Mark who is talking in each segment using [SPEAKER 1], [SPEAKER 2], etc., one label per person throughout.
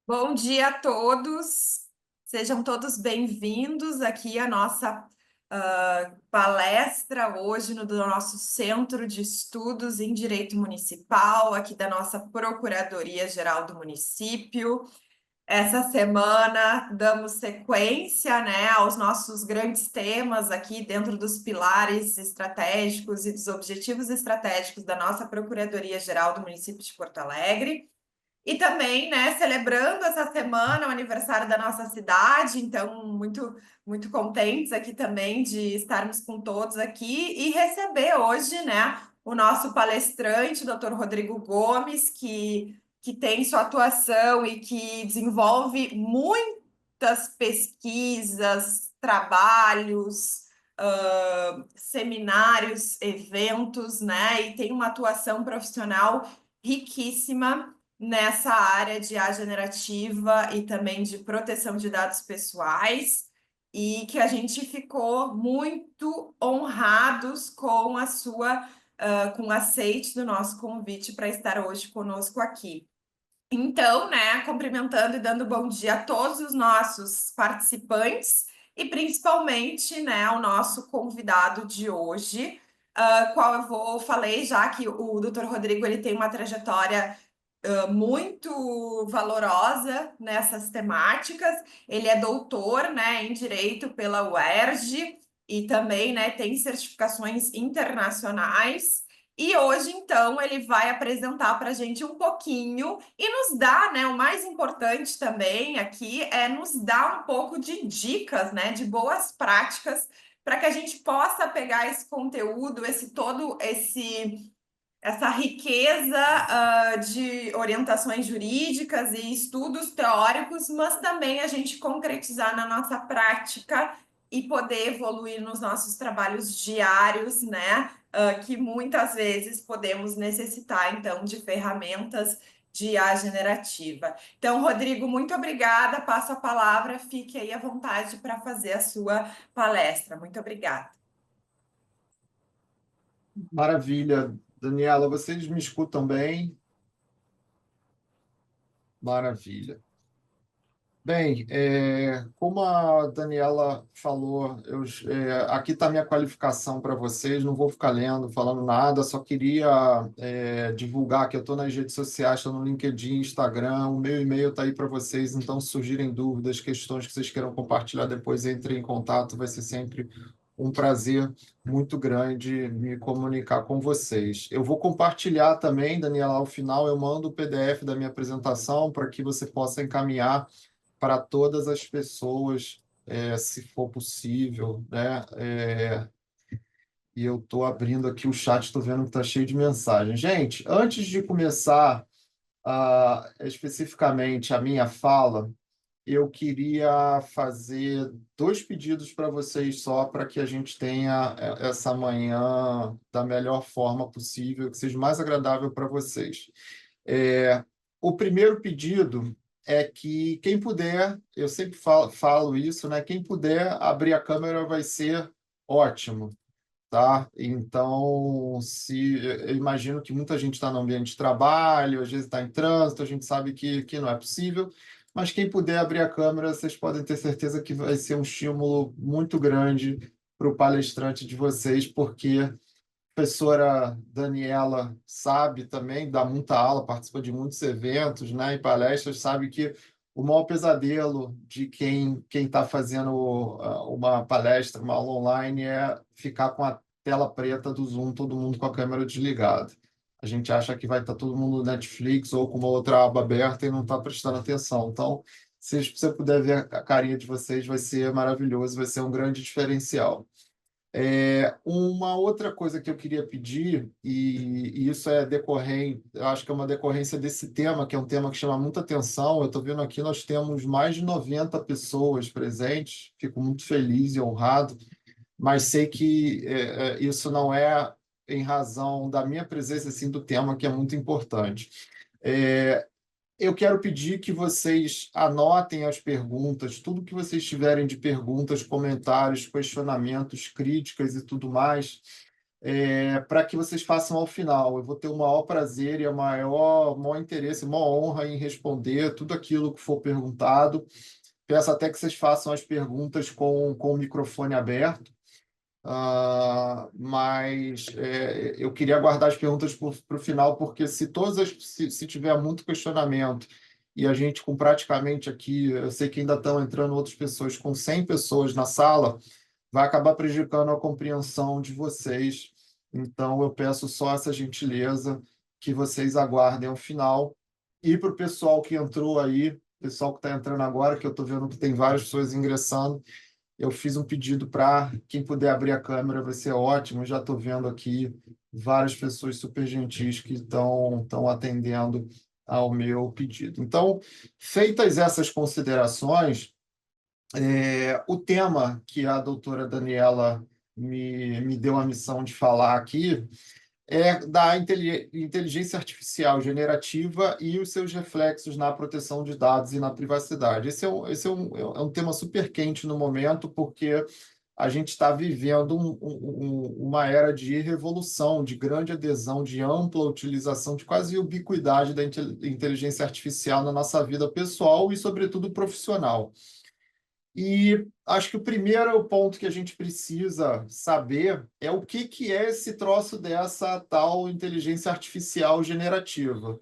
[SPEAKER 1] Bom dia a todos, sejam todos bem-vindos aqui à nossa palestra hoje do nosso Centro de Estudos em Direito Municipal, aqui da nossa Procuradoria-Geral do Município. Essa semana damos sequência, né, aos nossos grandes temas aqui dentro dos pilares estratégicos e dos objetivos estratégicos da nossa Procuradoria-Geral do Município de Porto Alegre. E também, né, celebrando essa semana o aniversário da nossa cidade, então muito contentes aqui também de estarmos com todos aqui e receber hoje, né, o nosso palestrante, o Dr. Rodrigo Gomes, que tem sua atuação e que desenvolve muitas pesquisas, trabalhos, seminários, eventos, né, e tem uma atuação profissional riquíssima nessa área de IA generativa e também de proteção de dados pessoais, e que a gente ficou muito honrados com a sua, com o aceite do nosso convite para estar hoje conosco aqui. Então, né, cumprimentando e dando bom dia a todos os nossos participantes e principalmente, né, ao nosso convidado de hoje, falei já que o Dr. Rodrigo ele tem uma trajetória muito valorosa nessas temáticas. Ele é doutor, né, em Direito pela UERJ e também, né, tem certificações internacionais. E hoje, então, ele vai apresentar para a gente um pouquinho e nos dá, né, o mais importante também aqui é nos dar um pouco de dicas, né, de boas práticas para que a gente possa pegar esse conteúdo, essa riqueza de orientações jurídicas e estudos teóricos, mas também a gente concretizar na nossa prática e poder evoluir nos nossos trabalhos diários, né? Que muitas vezes podemos necessitar, então, de ferramentas de IA generativa. Então, Rodrigo, muito obrigada. Passo a palavra, fique aí à vontade para fazer a sua palestra. Muito obrigada.
[SPEAKER 2] Maravilha. Daniela, vocês me escutam bem? Maravilha. Bem, como a Daniela falou, aqui está a minha qualificação para vocês, não vou ficar lendo, falando nada, só queria divulgar que eu estou nas redes sociais, estou no LinkedIn, Instagram, o meu e-mail está aí para vocês, então se surgirem dúvidas, questões que vocês queiram compartilhar depois, entrem em contato, vai ser sempre um prazer muito grande me comunicar com vocês. Eu vou compartilhar também, Daniela, ao final eu mando o PDF da minha apresentação para que você possa encaminhar para todas as pessoas, se for possível, né? E eu estou abrindo aqui o chat, estou vendo que está cheio de mensagens. Gente, antes de começar especificamente a minha fala, eu queria fazer dois pedidos para vocês só, para que a gente tenha essa manhã da melhor forma possível, que seja mais agradável para vocês. O primeiro pedido é que quem puder, eu sempre falo isso, né? Quem puder abrir a câmera vai ser ótimo, tá? Então, se eu imagino que muita gente está no ambiente de trabalho, às vezes está em trânsito, a gente sabe que não é possível, mas quem puder abrir a câmera, vocês podem ter certeza que vai ser um estímulo muito grande para o palestrante de vocês, porque a professora Daniela sabe também, dá muita aula, participa de muitos eventos, né, e palestras, sabe que o maior pesadelo de quem está fazendo uma palestra, uma aula online, é ficar com a tela preta do Zoom, todo mundo com a câmera desligada. A gente acha que vai estar todo mundo no Netflix ou com uma outra aba aberta e não está prestando atenção. Então, se você puder ver a carinha de vocês, vai ser maravilhoso, vai ser um grande diferencial. Uma outra coisa que eu queria pedir, e isso é decorrente, eu acho que é uma decorrência desse tema, que é um tema que chama muita atenção. Eu estou vendo aqui, nós temos mais de 90 pessoas presentes, fico muito feliz e honrado, mas sei que isso não é em razão da minha presença, assim, do tema, que é muito importante. Eu quero pedir que vocês anotem as perguntas, tudo que vocês tiverem de perguntas, comentários, questionamentos, críticas e tudo mais. para que vocês façam ao final. Eu vou ter o maior prazer e maior interesse, maior honra em responder tudo aquilo que for perguntado. Peço até que vocês façam as perguntas com o microfone aberto. Mas eu queria guardar as perguntas para o final, porque se tiver muito questionamento e a gente com praticamente aqui, eu sei que ainda estão entrando outras pessoas, com 100 pessoas na sala, vai acabar prejudicando a compreensão de vocês. Então, eu peço só essa gentileza que vocês aguardem ao final. E para o pessoal que entrou aí, pessoal que está entrando agora, que eu estou vendo que tem várias pessoas ingressando, eu fiz um pedido para quem puder abrir a câmera, vai ser ótimo. Eu já estou vendo aqui várias pessoas super gentis que estão atendendo ao meu pedido. Então, feitas essas considerações, o tema que a doutora Daniela me deu a missão de falar aqui é da inteligência artificial generativa e os seus reflexos na proteção de dados e na privacidade. Esse é um tema super quente no momento, porque a gente está vivendo uma era de revolução, de grande adesão, de ampla utilização, de quase ubiquidade da inteligência artificial na nossa vida pessoal e, sobretudo, profissional. E acho que o primeiro ponto que a gente precisa saber é o que é esse troço dessa tal inteligência artificial generativa.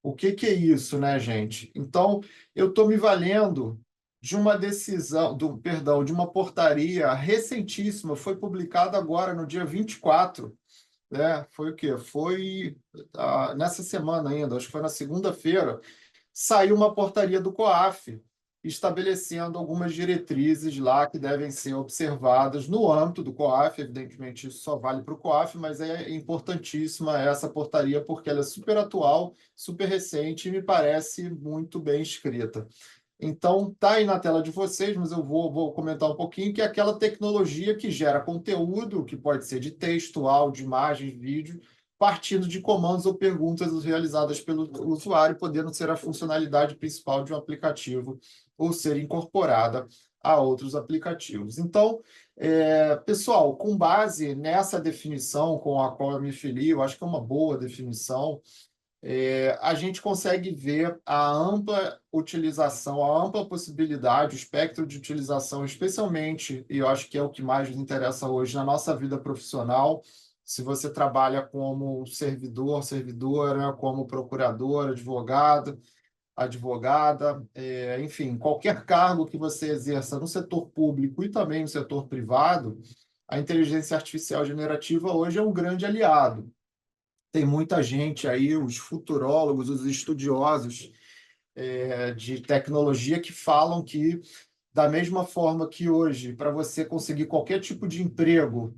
[SPEAKER 2] O que é isso, né, gente? Então, eu estou me valendo de uma decisão, perdão, de uma portaria recentíssima, foi publicada agora no dia 24, né? Foi o quê? Foi nessa semana ainda, acho que foi na segunda-feira, saiu uma portaria do COAF estabelecendo algumas diretrizes lá que devem ser observadas no âmbito do COAF. Evidentemente, isso só vale para o COAF, mas é importantíssima essa portaria porque ela é super atual, super recente e me parece muito bem escrita. Então, está aí na tela de vocês, mas eu vou comentar um pouquinho, que é aquela tecnologia que gera conteúdo, que pode ser de texto, áudio, imagem, vídeo, partindo de comandos ou perguntas realizadas pelo usuário, podendo ser a funcionalidade principal de um aplicativo ou ser incorporada a outros aplicativos. Então, pessoal, com base nessa definição com a qual eu me fili, eu acho que é uma boa definição, a gente consegue ver a ampla utilização, a ampla possibilidade, o espectro de utilização, especialmente, e eu acho que é o que mais nos interessa hoje na nossa vida profissional. Se você trabalha como servidor, servidora, como procurador, advogado, advogada, enfim, qualquer cargo que você exerça no setor público e também no setor privado, a inteligência artificial generativa hoje é um grande aliado. Tem muita gente aí, os futurólogos, os estudiosos de tecnologia que falam que, da mesma forma que hoje, para você conseguir qualquer tipo de emprego,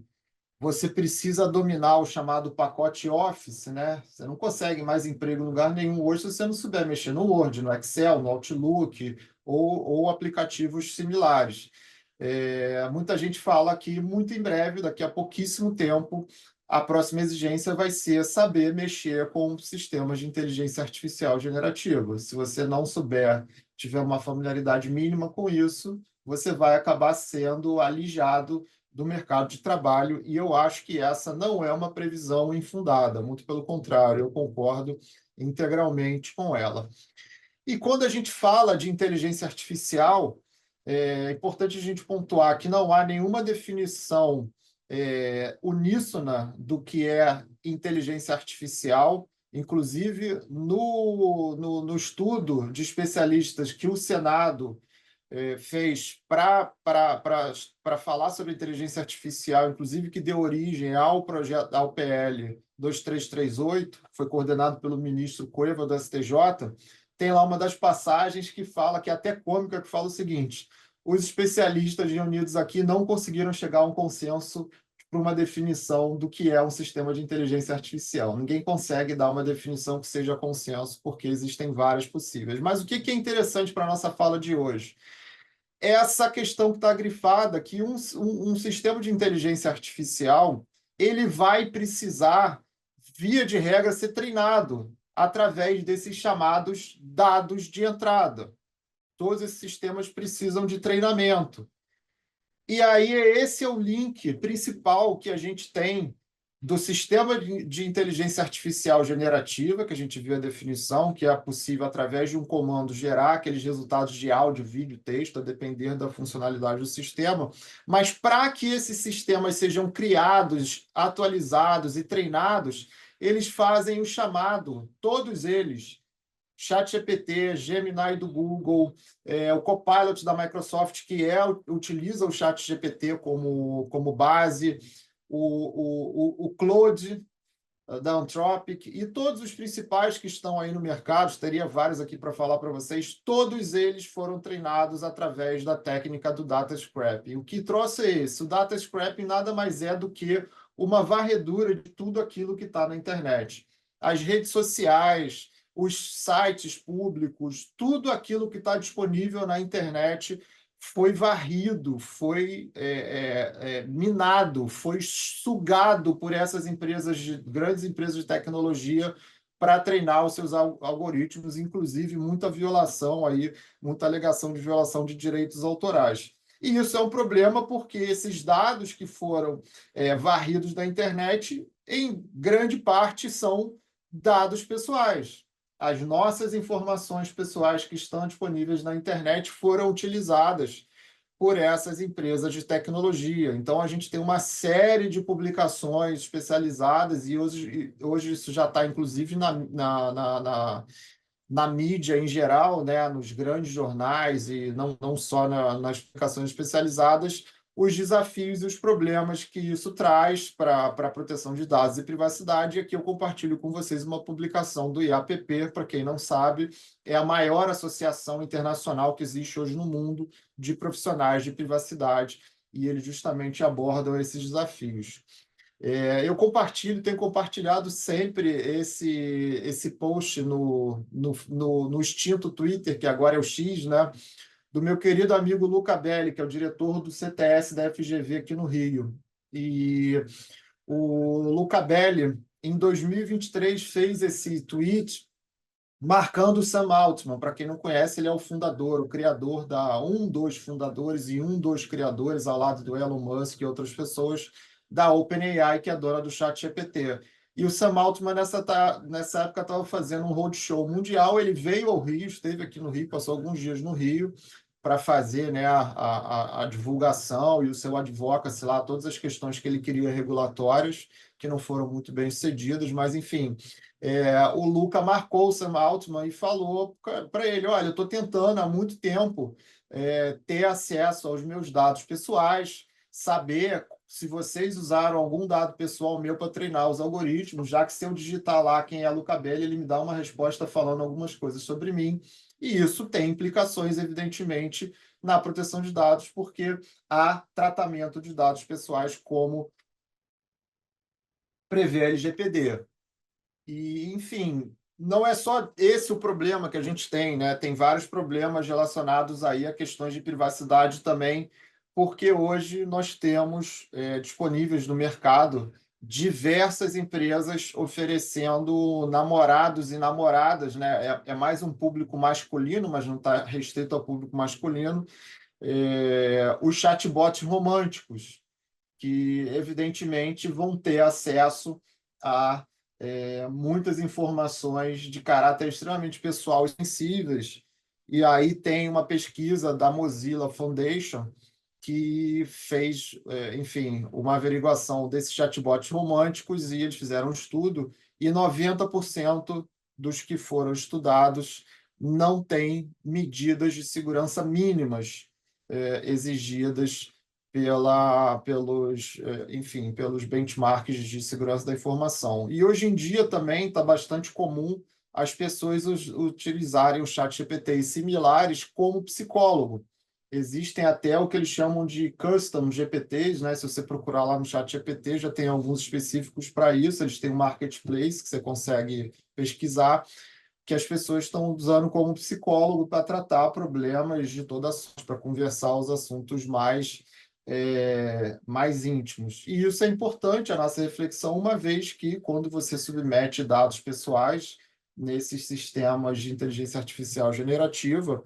[SPEAKER 2] você precisa dominar o chamado pacote Office, né? Você não consegue mais emprego em lugar nenhum hoje se você não souber mexer no Word, no Excel, no Outlook ou aplicativos similares. Muita gente fala que muito em breve, daqui a pouquíssimo tempo, a próxima exigência vai ser saber mexer com sistemas de inteligência artificial generativa. Se você não souber, tiver uma familiaridade mínima com isso, você vai acabar sendo alijado do mercado de trabalho, e eu acho que essa não é uma previsão infundada, muito pelo contrário, eu concordo integralmente com ela. E quando a gente fala de inteligência artificial, é importante a gente pontuar que não há nenhuma definição uníssona do que é inteligência artificial. Inclusive, no estudo de especialistas que o Senado fez para falar sobre inteligência artificial, inclusive que deu origem ao projeto, ao PL 2338, que foi coordenado pelo ministro Cueva do STJ, tem lá uma das passagens que fala, que é até cômica, que fala o seguinte: os especialistas reunidos aqui não conseguiram chegar a um consenso para uma definição do que é um sistema de inteligência artificial. Ninguém consegue dar uma definição que seja consenso, porque existem várias possíveis. Mas o que é interessante para a nossa fala de hoje? Essa questão que está grifada, que um sistema de inteligência artificial ele vai precisar, via de regra, ser treinado através desses chamados dados de entrada. Todos esses sistemas precisam de treinamento. E aí esse é o link principal que a gente tem do sistema de inteligência artificial generativa, que a gente viu a definição, que é possível, através de um comando, gerar aqueles resultados de áudio, vídeo, texto, a depender da funcionalidade do sistema. Mas para que esses sistemas sejam criados, atualizados e treinados, eles fazem o chamado, todos eles, ChatGPT, Gemini do Google, o Copilot da Microsoft, que utiliza o ChatGPT como base, o Claude da Anthropic e todos os principais que estão aí no mercado, teria vários aqui para falar para vocês, todos eles foram treinados através da técnica do data scraping. O que trouxe é esse? O data scraping nada mais é do que uma varredura de tudo aquilo que está na internet. As redes sociais, os sites públicos, tudo aquilo que está disponível na internet foi varrido, foi minado, foi sugado por essas grandes empresas de tecnologia para treinar os seus algoritmos, inclusive muita violação aí, muita alegação de violação de direitos autorais. E isso é um problema porque esses dados que foram varridos da internet, em grande parte, são dados pessoais. As nossas informações pessoais que estão disponíveis na internet foram utilizadas por essas empresas de tecnologia. Então, a gente tem uma série de publicações especializadas, e hoje isso já está, inclusive, na mídia em geral, né, nos grandes jornais, e não só nas publicações especializadas, os desafios e os problemas que isso traz para a proteção de dados e privacidade. E aqui eu compartilho com vocês uma publicação do IAPP, para quem não sabe, é a maior associação internacional que existe hoje no mundo de profissionais de privacidade, e eles justamente abordam esses desafios. Eu tenho compartilhado sempre esse post no extinto Twitter, que agora é o X, né? Do meu querido amigo Luca Belli, que é o diretor do CTS da FGV aqui no Rio. E o Luca Belli, em 2023, fez esse tweet marcando o Sam Altman. Para quem não conhece, ele é o fundador, o criador um dos fundadores e um dos criadores, ao lado do Elon Musk e outras pessoas, da OpenAI, que é a dona do ChatGPT. E o Sam Altman, nessa época, estava fazendo um roadshow mundial. Ele veio ao Rio, esteve aqui no Rio, passou alguns dias no Rio para fazer, né, a divulgação e o seu advocacy lá, todas as questões que ele queria regulatórias, que não foram muito bem sucedidas, mas, enfim, o Luca marcou o Sam Altman e falou para ele: olha, eu estou tentando há muito tempo ter acesso aos meus dados pessoais, saber se vocês usaram algum dado pessoal meu para treinar os algoritmos, já que se eu digitar lá quem é Luca Belli, ele me dá uma resposta falando algumas coisas sobre mim. E isso tem implicações, evidentemente, na proteção de dados, porque há tratamento de dados pessoais como prevê a LGPD. E, enfim, não é só esse o problema que a gente tem, né? Tem vários problemas relacionados aí a questões de privacidade também, porque hoje nós temos disponíveis no mercado diversas empresas oferecendo namorados e namoradas, né? É mais um público masculino, mas não está restrito ao público masculino, os chatbots românticos, que evidentemente vão ter acesso a muitas informações de caráter extremamente pessoal e sensíveis. E aí tem uma pesquisa da Mozilla Foundation que fez, enfim, uma averiguação desses chatbots românticos, e eles fizeram um estudo, e 90% dos que foram estudados não têm medidas de segurança mínimas exigidas enfim, pelos benchmarks de segurança da informação. E hoje em dia também está bastante comum as pessoas utilizarem o ChatGPT e similares como psicólogo. Existem até o que eles chamam de custom GPTs, né? Se você procurar lá no ChatGPT, já tem alguns específicos para isso. Eles têm um marketplace que você consegue pesquisar, que as pessoas estão usando como psicólogo para tratar problemas de toda sorte, para conversar os assuntos mais íntimos. E isso é importante, a nossa reflexão, uma vez que, quando você submete dados pessoais nesses sistemas de inteligência artificial generativa,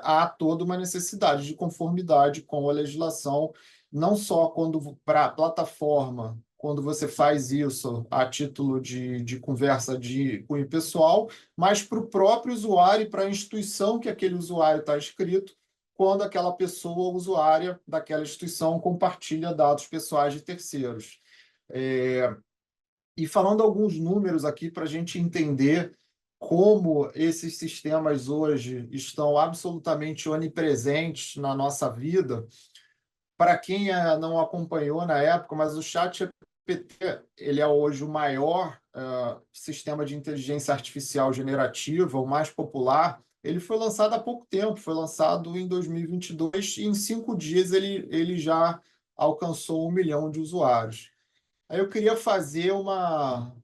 [SPEAKER 2] há toda uma necessidade de conformidade com a legislação, não só quando para a plataforma quando você faz isso a título de conversa de cunho pessoal, mas para o próprio usuário e para a instituição que aquele usuário está inscrito, quando aquela pessoa usuária daquela instituição compartilha dados pessoais de terceiros. E falando alguns números aqui para a gente entender como esses sistemas hoje estão absolutamente onipresentes na nossa vida. Para quem não acompanhou na época, mas o ChatGPT ele é hoje o maior sistema de inteligência artificial generativa, o mais popular. Ele foi lançado há pouco tempo, foi lançado em 2022 e em 5 dias ele já alcançou 1 milhão de usuários. Aí eu queria fazer uma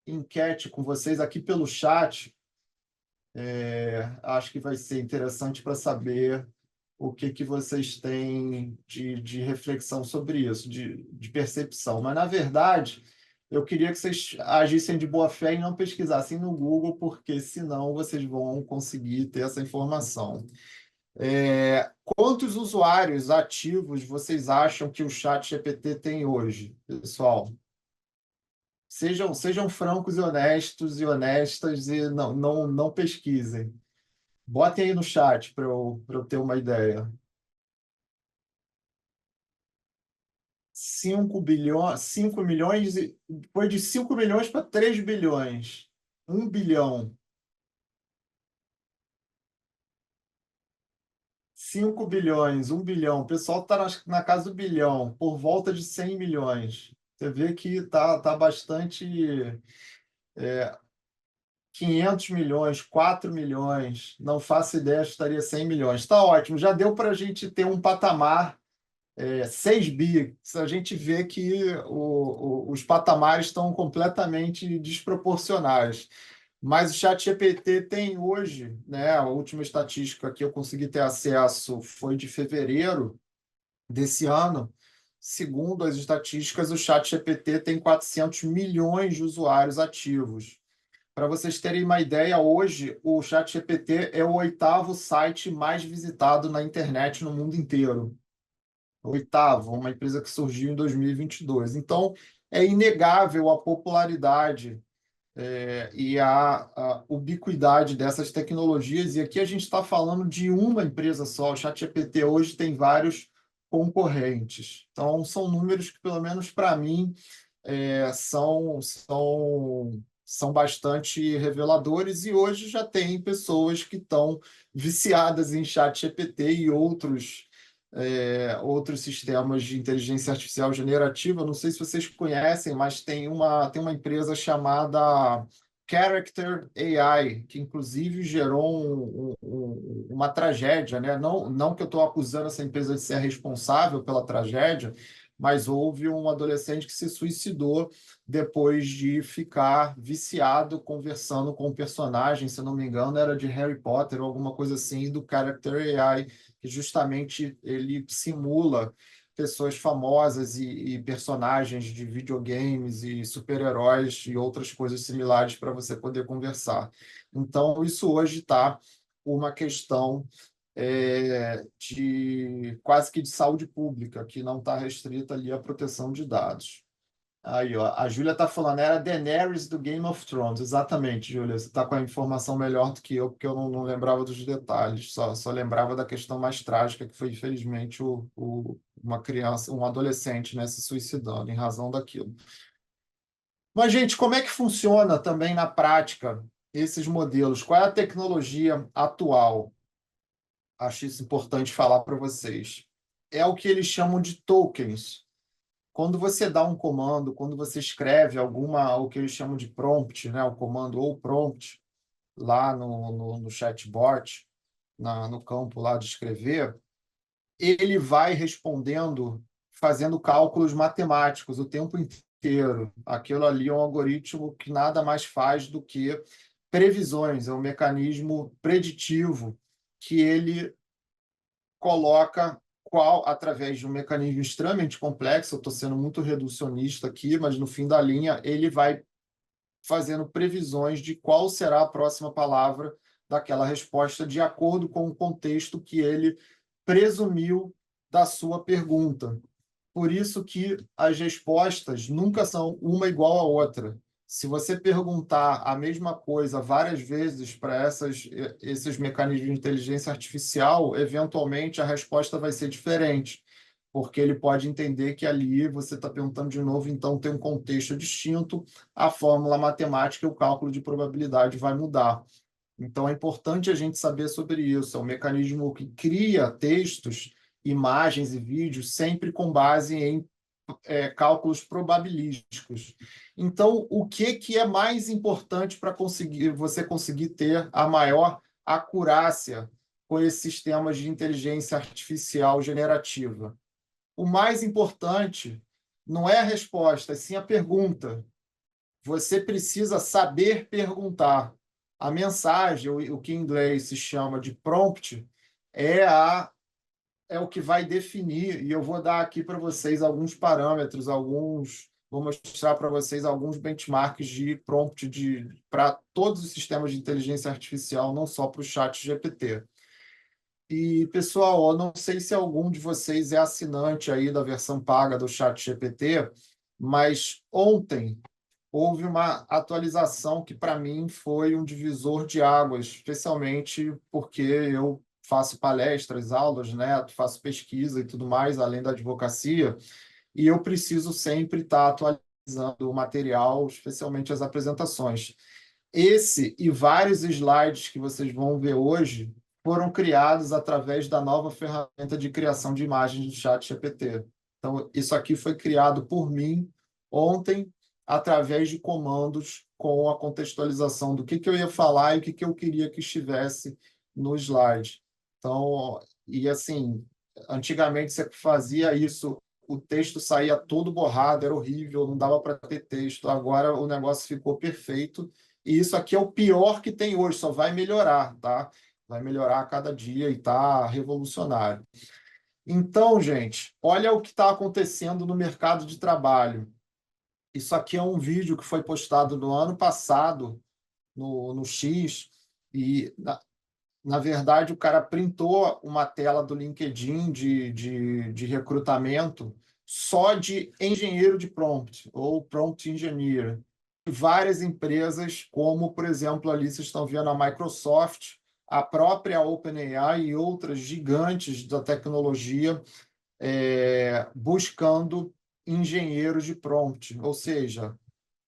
[SPEAKER 2] enquete com vocês aqui pelo chat. Acho que vai ser interessante para saber o que vocês têm de reflexão sobre isso, de percepção. Mas, na verdade, eu queria que vocês agissem de boa fé e não pesquisassem no Google, porque senão vocês vão conseguir ter essa informação. Quantos usuários ativos vocês acham que o ChatGPT tem hoje, pessoal? Sejam francos e honestas e não pesquisem. Botem aí no chat para eu ter uma ideia. 5 bilhões, 5 milhões, foi de 5 milhões para 3 bilhões. 1 bilhão. 5 bilhões, 1 bilhão. O pessoal está na casa do bilhão, por volta de 100 milhões. Você vê que tá bastante. 500 milhões, 4 milhões, não faço ideia, estaria 100 milhões. Está ótimo, já deu para a gente ter um patamar 6 bi. A gente vê que os patamares estão completamente desproporcionais. Mas o ChatGPT tem hoje, né, a última estatística que eu consegui ter acesso foi de fevereiro desse ano. Segundo as estatísticas, o ChatGPT tem 400 milhões de usuários ativos. Para vocês terem uma ideia, hoje o ChatGPT é o 8º site mais visitado na internet no mundo inteiro. 8º, uma empresa que surgiu em 2022. Então, é inegável a popularidade e a ubiquidade dessas tecnologias. E aqui a gente está falando de uma empresa só. O ChatGPT hoje tem vários concorrentes. Então, são números que, pelo menos para mim, são bastante reveladores, e hoje já tem pessoas que estão viciadas em ChatGPT e outros sistemas de inteligência artificial generativa. Não sei se vocês conhecem, mas tem uma empresa chamada Character AI, que inclusive gerou uma tragédia, né? Não que eu estou acusando essa empresa de ser responsável pela tragédia, mas houve um adolescente que se suicidou depois de ficar viciado conversando com o personagem, se não me engano, era de Harry Potter ou alguma coisa assim, do Character AI, que justamente ele simula pessoas famosas e personagens de videogames e super-heróis e outras coisas similares para você poder conversar. Então, isso hoje está uma questão de quase que de saúde pública, que não está restrita ali à proteção de dados. Aí, ó, a Júlia está falando, era Daenerys do Game of Thrones. Exatamente, Júlia, você está com a informação melhor do que eu, porque eu não lembrava dos detalhes, só lembrava da questão mais trágica, que foi, infelizmente, uma criança, um adolescente, né, se suicidando em razão daquilo. Mas, gente, como é que funciona também na prática esses modelos? Qual é a tecnologia atual? Acho isso importante falar para vocês. É o que eles chamam de tokens. Quando você dá um comando, quando você escreve o que eles chamam de prompt, né, o comando ou prompt, lá no chatbot, no campo lá de escrever, ele vai respondendo, fazendo cálculos matemáticos o tempo inteiro. Aquilo ali é um algoritmo que nada mais faz do que previsões, é um mecanismo preditivo que ele coloca através de um mecanismo extremamente complexo. Eu estou sendo muito reducionista aqui, mas no fim da linha ele vai fazendo previsões de qual será a próxima palavra daquela resposta, de acordo com o contexto que ele presumiu da sua pergunta. por isso que as respostas nunca são uma igual à outra. Se você perguntar a mesma coisa várias vezes para esses mecanismos de inteligência artificial, eventualmente a resposta vai ser diferente, porque ele pode entender que ali você está perguntando de novo, então tem um contexto distinto, a fórmula matemática e o cálculo de probabilidade vai mudar. Então, é importante a gente saber sobre isso. É um mecanismo que cria textos, imagens e vídeos sempre com base em cálculos probabilísticos. Então, o que é mais importante para você conseguir ter a maior acurácia com esses sistemas de inteligência artificial generativa? O mais importante não é a resposta, sim a pergunta. Você precisa saber perguntar. A mensagem, o que em inglês se chama de prompt, é é o que vai definir, e eu vou dar aqui para vocês alguns parâmetros, vou mostrar para vocês alguns benchmarks de prompt para todos os sistemas de inteligência artificial, não só para o chat GPT. E, pessoal, eu não sei se algum de vocês é assinante aí da versão paga do chat GPT, mas ontem houve uma atualização que, para mim, foi um divisor de águas, especialmente porque eu faço palestras, aulas, né? Faço pesquisa e tudo mais, além da advocacia, e eu preciso sempre estar atualizando o material, especialmente as apresentações. Esse e vários slides que vocês vão ver hoje foram criados através da nova ferramenta de criação de imagens do ChatGPT. Então, isso aqui foi criado por mim ontem, através de comandos com a contextualização do que eu ia falar e o que eu queria que estivesse no slide. Então, e assim, antigamente você fazia isso, o texto saía todo borrado, era horrível, não dava para ter texto. Agora o negócio ficou perfeito e isso aqui é o pior que tem hoje, só vai melhorar, tá? Vai melhorar a cada dia e tá revolucionário. Então, gente, olha o que está acontecendo no mercado de trabalho. Isso aqui é um vídeo que foi postado no ano passado no X, e na verdade o cara printou uma tela do LinkedIn de recrutamento só de engenheiro de prompt, ou prompt engineer várias empresas, como, por exemplo, ali vocês estão vendo a Microsoft, a própria OpenAI e outras gigantes da tecnologia buscando engenheiros de prompt, ou seja,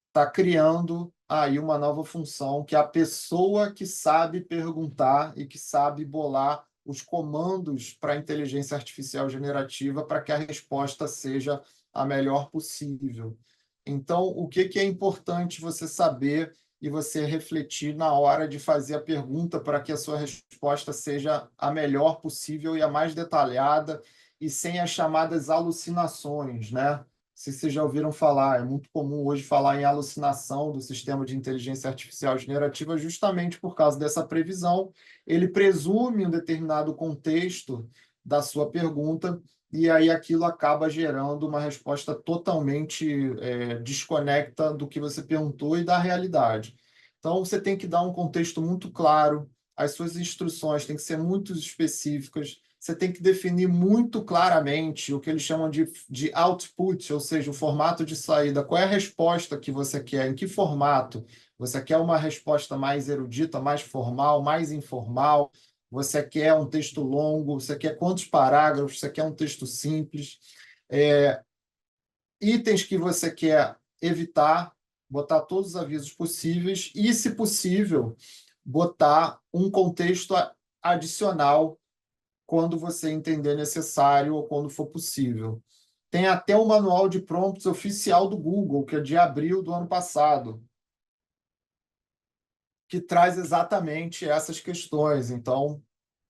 [SPEAKER 2] está criando aí uma nova função que é a pessoa que sabe perguntar e que sabe bolar os comandos para a inteligência artificial generativa para que a resposta seja a melhor possível. Então, o que é importante você saber e você refletir na hora de fazer a pergunta para que a sua resposta seja a melhor possível e a mais detalhada e sem as chamadas alucinações, né? Se vocês já ouviram falar, é muito comum hoje falar em alucinação do sistema de inteligência artificial generativa, justamente por causa dessa previsão. Ele presume um determinado contexto da sua pergunta, e aí aquilo acaba gerando uma resposta totalmente desconecta do que você perguntou e da realidade. Então, você tem que dar um contexto muito claro, as suas instruções têm que ser muito específicas, você tem que definir muito claramente o que eles chamam de output, ou seja, o formato de saída. Qual é a resposta que você quer? Em que formato? Você quer uma resposta mais erudita, mais formal, mais informal? Você quer um texto longo? Você quer quantos parágrafos? Você quer um texto simples? Itens que você quer evitar, botar todos os avisos possíveis e, se possível, botar um contexto adicional quando você entender necessário ou quando for possível. Tem até o manual de prompts oficial do Google, que é de abril do ano passado, que traz exatamente essas questões. Então,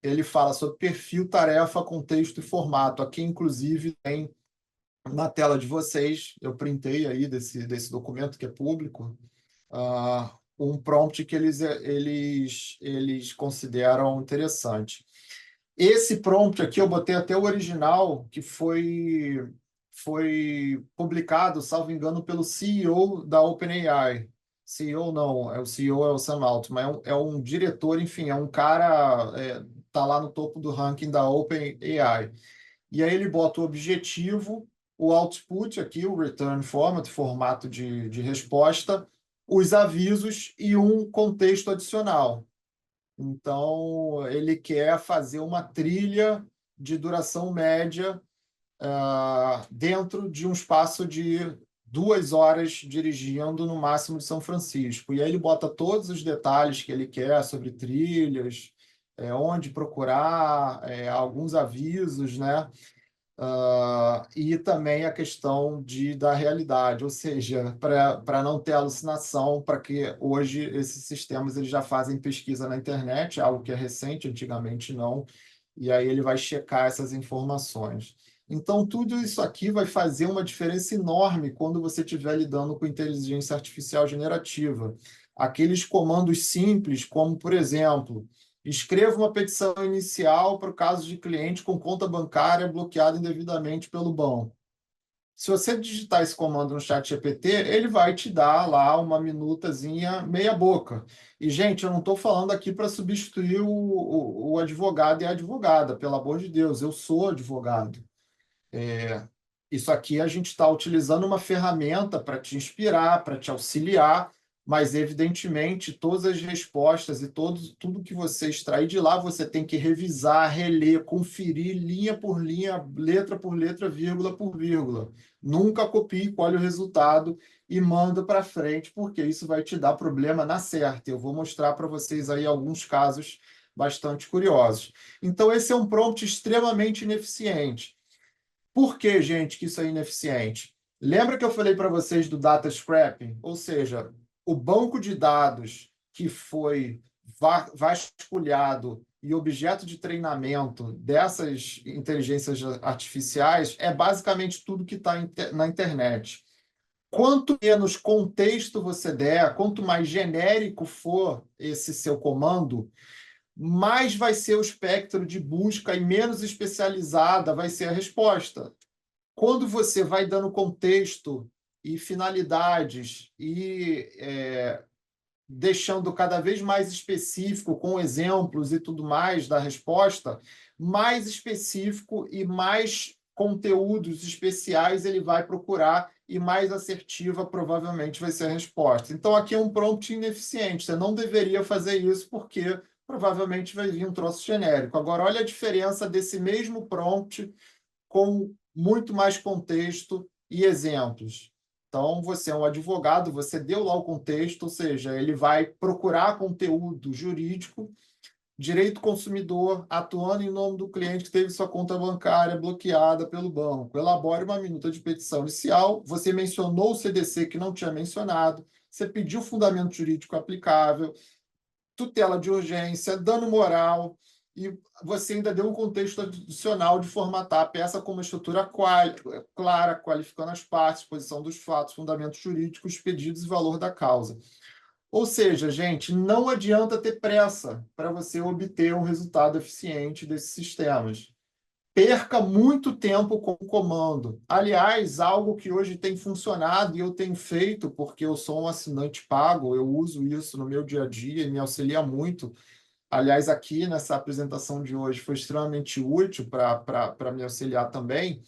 [SPEAKER 2] ele fala sobre perfil, tarefa, contexto e formato. Aqui, inclusive, tem na tela de vocês, eu printei aí desse documento que é público, um prompt que eles consideram interessante. Esse prompt aqui eu botei até o original, que foi publicado, salvo engano, pelo CEO da OpenAI. CEO não, o CEO é o Sam Altman, é um diretor, enfim, é um cara, tá lá no topo do ranking da OpenAI. E aí ele bota o objetivo o output aqui, o return format, formato de resposta, os avisos e um contexto adicional. Então, ele quer fazer uma trilha de duração média dentro de um espaço de 2 horas dirigindo no máximo de São Francisco. E aí ele bota todos os detalhes que ele quer sobre trilhas, onde procurar, alguns avisos, né? E também a questão da realidade, ou seja, para não ter alucinação, para que hoje esses sistemas eles já fazem pesquisa na internet, algo que é recente, antigamente não, e aí ele vai checar essas informações. Então, tudo isso aqui vai fazer uma diferença enorme quando você estiver lidando com inteligência artificial generativa. Aqueles comandos simples, como, por exemplo, escreva uma petição inicial para o caso de cliente com conta bancária bloqueada indevidamente pelo banco. Se você digitar esse comando no chat GPT, ele vai te dar lá uma minutazinha meia boca. E, gente, eu não estou falando aqui para substituir o advogado e a advogada, pelo amor de Deus, eu sou advogado. Isso aqui a gente está utilizando uma ferramenta para te inspirar, para te auxiliar, mas evidentemente todas as respostas e tudo que você extrair de lá, você tem que revisar, reler, conferir linha por linha, letra por letra, vírgula por vírgula. Nunca copie, colhe o resultado e manda para frente, porque isso vai te dar problema na certa. Eu vou mostrar para vocês aí alguns casos bastante curiosos. Então, esse é um prompt extremamente ineficiente. Por que, gente, que isso é ineficiente? Lembra que eu falei para vocês do data scrapping? Ou seja, o banco de dados que foi vasculhado e objeto de treinamento dessas inteligências artificiais é basicamente tudo que está na internet. Quanto menos contexto você der, quanto mais genérico for esse seu comando, mais vai ser o espectro de busca e menos especializada vai ser a resposta. Quando você vai dando contexto e finalidades e deixando cada vez mais específico, com exemplos e tudo mais da resposta, mais específico e mais conteúdos especiais ele vai procurar e mais assertiva provavelmente vai ser a resposta. Então, aqui é um prompt ineficiente. Você não deveria fazer isso porque provavelmente vai vir um troço genérico. Agora, olha a diferença desse mesmo prompt com muito mais contexto e exemplos. Então, você é um advogado, você deu lá o contexto, ou seja, ele vai procurar conteúdo jurídico, direito consumidor, atuando em nome do cliente que teve sua conta bancária bloqueada pelo banco. Elabore uma minuta de petição inicial. Você mencionou o CDC que não tinha mencionado, você pediu fundamento jurídico aplicável, tutela de urgência, dano moral, e você ainda deu um contexto adicional de formatar a peça com uma estrutura clara, qualificando as partes, posição dos fatos, fundamentos jurídicos, pedidos e valor da causa. Ou seja, gente, não adianta ter pressa para você obter um resultado eficiente desses sistemas. Perca muito tempo com o comando. Aliás, algo que hoje tem funcionado e eu tenho feito, porque eu sou um assinante pago, eu uso isso no meu dia a dia e me auxilia muito. Aliás, aqui nessa apresentação de hoje foi extremamente útil para me auxiliar também.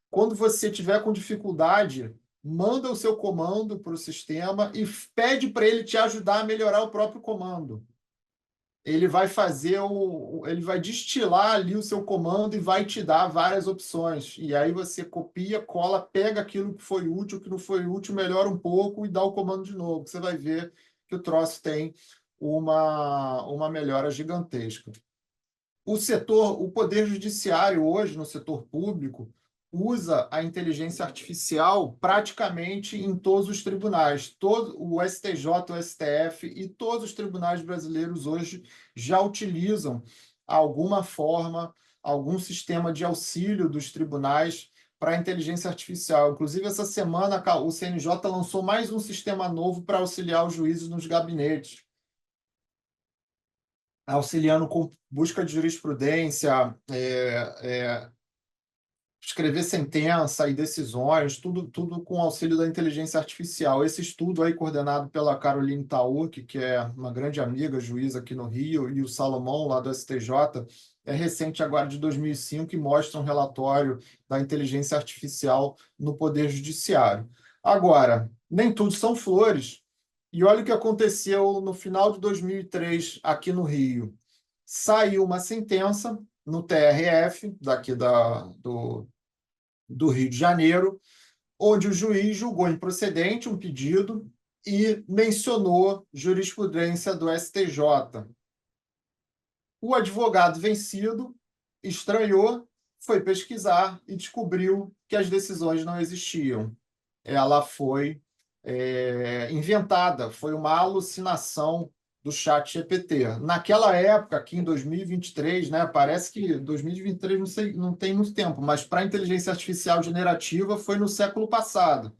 [SPEAKER 2] Quando você tiver com dificuldade, manda o seu comando para o sistema e pede para ele te ajudar a melhorar o próprio comando. Ele vai ele vai destilar ali o seu comando e vai te dar várias opções. E aí você copia, cola, pega aquilo que foi útil, o que não foi útil, melhora um pouco e dá o comando de novo. Você vai ver que o troço tem uma melhora gigantesca. O poder judiciário hoje no setor público usa a inteligência artificial praticamente em todos os tribunais. Todo o STJ, o STF e todos os tribunais brasileiros hoje já utilizam alguma forma, algum sistema de auxílio dos tribunais para a inteligência artificial. Inclusive, essa semana o CNJ lançou mais um sistema novo para auxiliar os juízes nos gabinetes, auxiliando com busca de jurisprudência, escrever sentença e decisões, tudo com auxílio da inteligência artificial. Esse estudo aí, coordenado pela Caroline Taurk, que é uma grande amiga, juíza aqui no Rio, e o Salomão, lá do STJ, é recente agora, de 2005, e mostra um relatório da inteligência artificial no Poder Judiciário. Agora, nem tudo são flores. E olha o que aconteceu no final de 2003 aqui no Rio. Saiu uma sentença no TRF, daqui do Rio de Janeiro, onde o juiz julgou improcedente um pedido e mencionou jurisprudência do STJ. O advogado vencido estranhou, foi pesquisar e descobriu que as decisões não existiam. Ela foi inventada, foi uma alucinação do chat GPT. Naquela época, aqui em 2023, né, parece que 2023 não sei, não tem muito tempo, mas para a inteligência artificial generativa foi no século passado.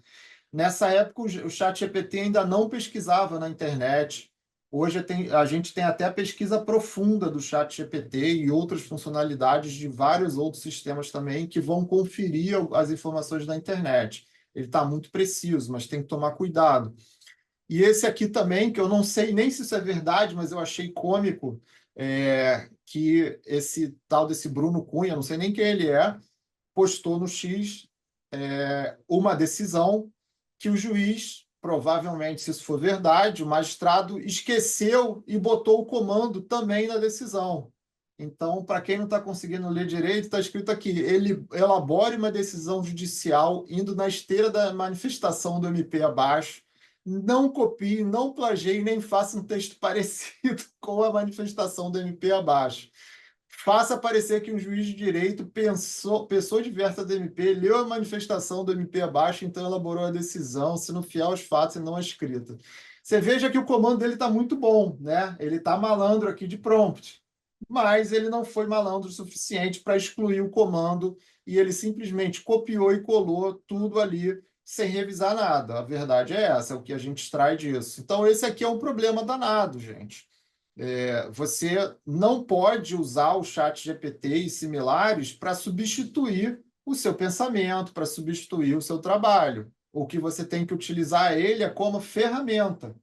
[SPEAKER 2] Nessa época, o chat GPT ainda não pesquisava na internet. Hoje a gente tem até a pesquisa profunda do chat GPT e outras funcionalidades de vários outros sistemas também que vão conferir as informações da internet. Ele está muito preciso, mas tem que tomar cuidado. E esse aqui também, que eu não sei nem se isso é verdade, mas eu achei cômico, que esse tal desse Bruno Cunha, não sei nem quem ele é, postou no X uma decisão que o juiz, provavelmente, se isso for verdade, o magistrado esqueceu e botou o comando também na decisão. Então, para quem não está conseguindo ler direito, está escrito aqui: ele elabore uma decisão judicial indo na esteira da manifestação do MP abaixo, não copie, não plagie, nem faça um texto parecido com a manifestação do MP abaixo. Faça parecer que um juiz de direito pensou, pessoa diversa do MP, leu a manifestação do MP abaixo, então elaborou a decisão, sendo fiel aos fatos e não à escrita. Você veja que o comando dele está muito bom, né? Ele está malandro aqui de prompt, mas ele não foi malandro o suficiente para excluir o comando e ele simplesmente copiou e colou tudo ali sem revisar nada. A verdade é essa, é o que a gente extrai disso. Então, esse aqui é um problema danado, gente. Você não pode usar o chat GPT e similares para substituir o seu pensamento, para substituir o seu trabalho. O que você tem que utilizar ele é como ferramenta.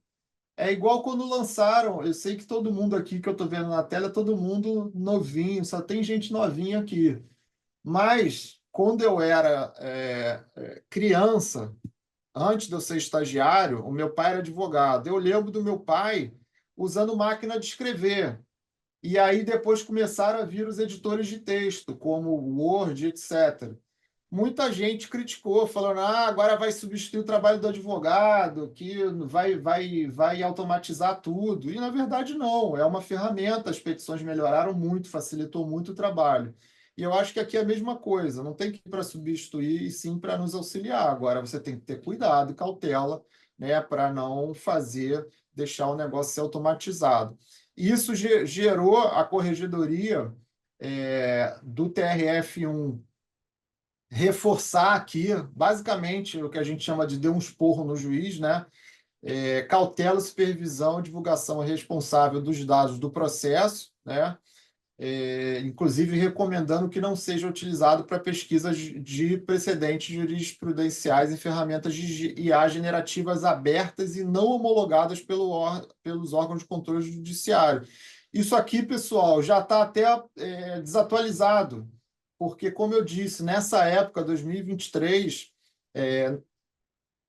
[SPEAKER 2] É igual quando lançaram, eu sei que todo mundo aqui que eu estou vendo na tela, é todo mundo novinho, só tem gente novinha aqui. Mas quando eu era criança, antes de eu ser estagiário, o meu pai era advogado. Eu lembro do meu pai usando máquina de escrever. E aí depois começaram a vir os editores de texto, como o Word, etc. Muita gente criticou, falando: agora vai substituir o trabalho do advogado, que vai automatizar tudo. E, na verdade, não. É uma ferramenta. As petições melhoraram muito, facilitou muito o trabalho. E eu acho que aqui é a mesma coisa. Não tem que ir para substituir, e sim para nos auxiliar. Agora, você tem que ter cuidado e cautela, né, para não deixar o negócio ser automatizado. Isso gerou a corregedoria do TRF1 reforçar aqui, basicamente, o que a gente chama de deu um esporro no juiz, né? Cautela, supervisão, divulgação responsável dos dados do processo, né? Inclusive recomendando que não seja utilizado para pesquisas de precedentes jurisprudenciais em ferramentas de IA generativas abertas e não homologadas pelos órgãos de controle judiciário. Isso aqui, pessoal, já está até desatualizado, porque, como eu disse, nessa época, 2023,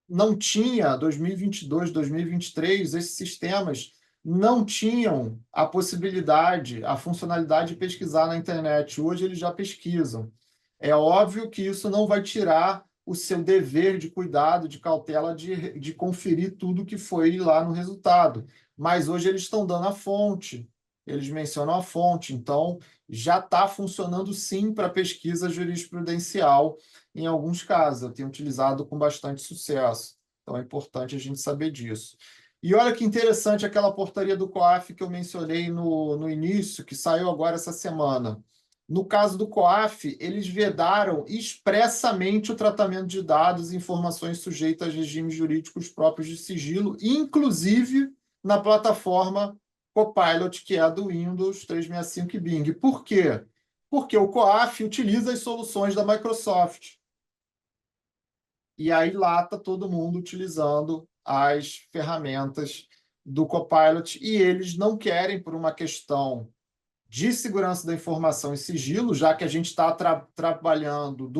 [SPEAKER 2] não tinha, 2022, 2023, esses sistemas não tinham a possibilidade, a funcionalidade de pesquisar na internet. Hoje eles já pesquisam. É óbvio que isso não vai tirar o seu dever de cuidado, de cautela, de conferir tudo que foi lá no resultado. Mas hoje eles estão dando a fonte, eles mencionam a fonte, então já está funcionando sim para pesquisa jurisprudencial em alguns casos. Eu tenho utilizado com bastante sucesso. Então é importante a gente saber disso. E olha que interessante aquela portaria do COAF que eu mencionei no início, que saiu agora essa semana. No caso do COAF, eles vedaram expressamente o tratamento de dados e informações sujeitas a regimes jurídicos próprios de sigilo, inclusive na plataforma Copilot, que é a do Windows 365 e Bing. Por quê? Porque o COAF utiliza as soluções da Microsoft. E aí lá está todo mundo utilizando as ferramentas do Copilot e eles não querem, por uma questão de segurança da informação e sigilo, já que a gente está trabalhando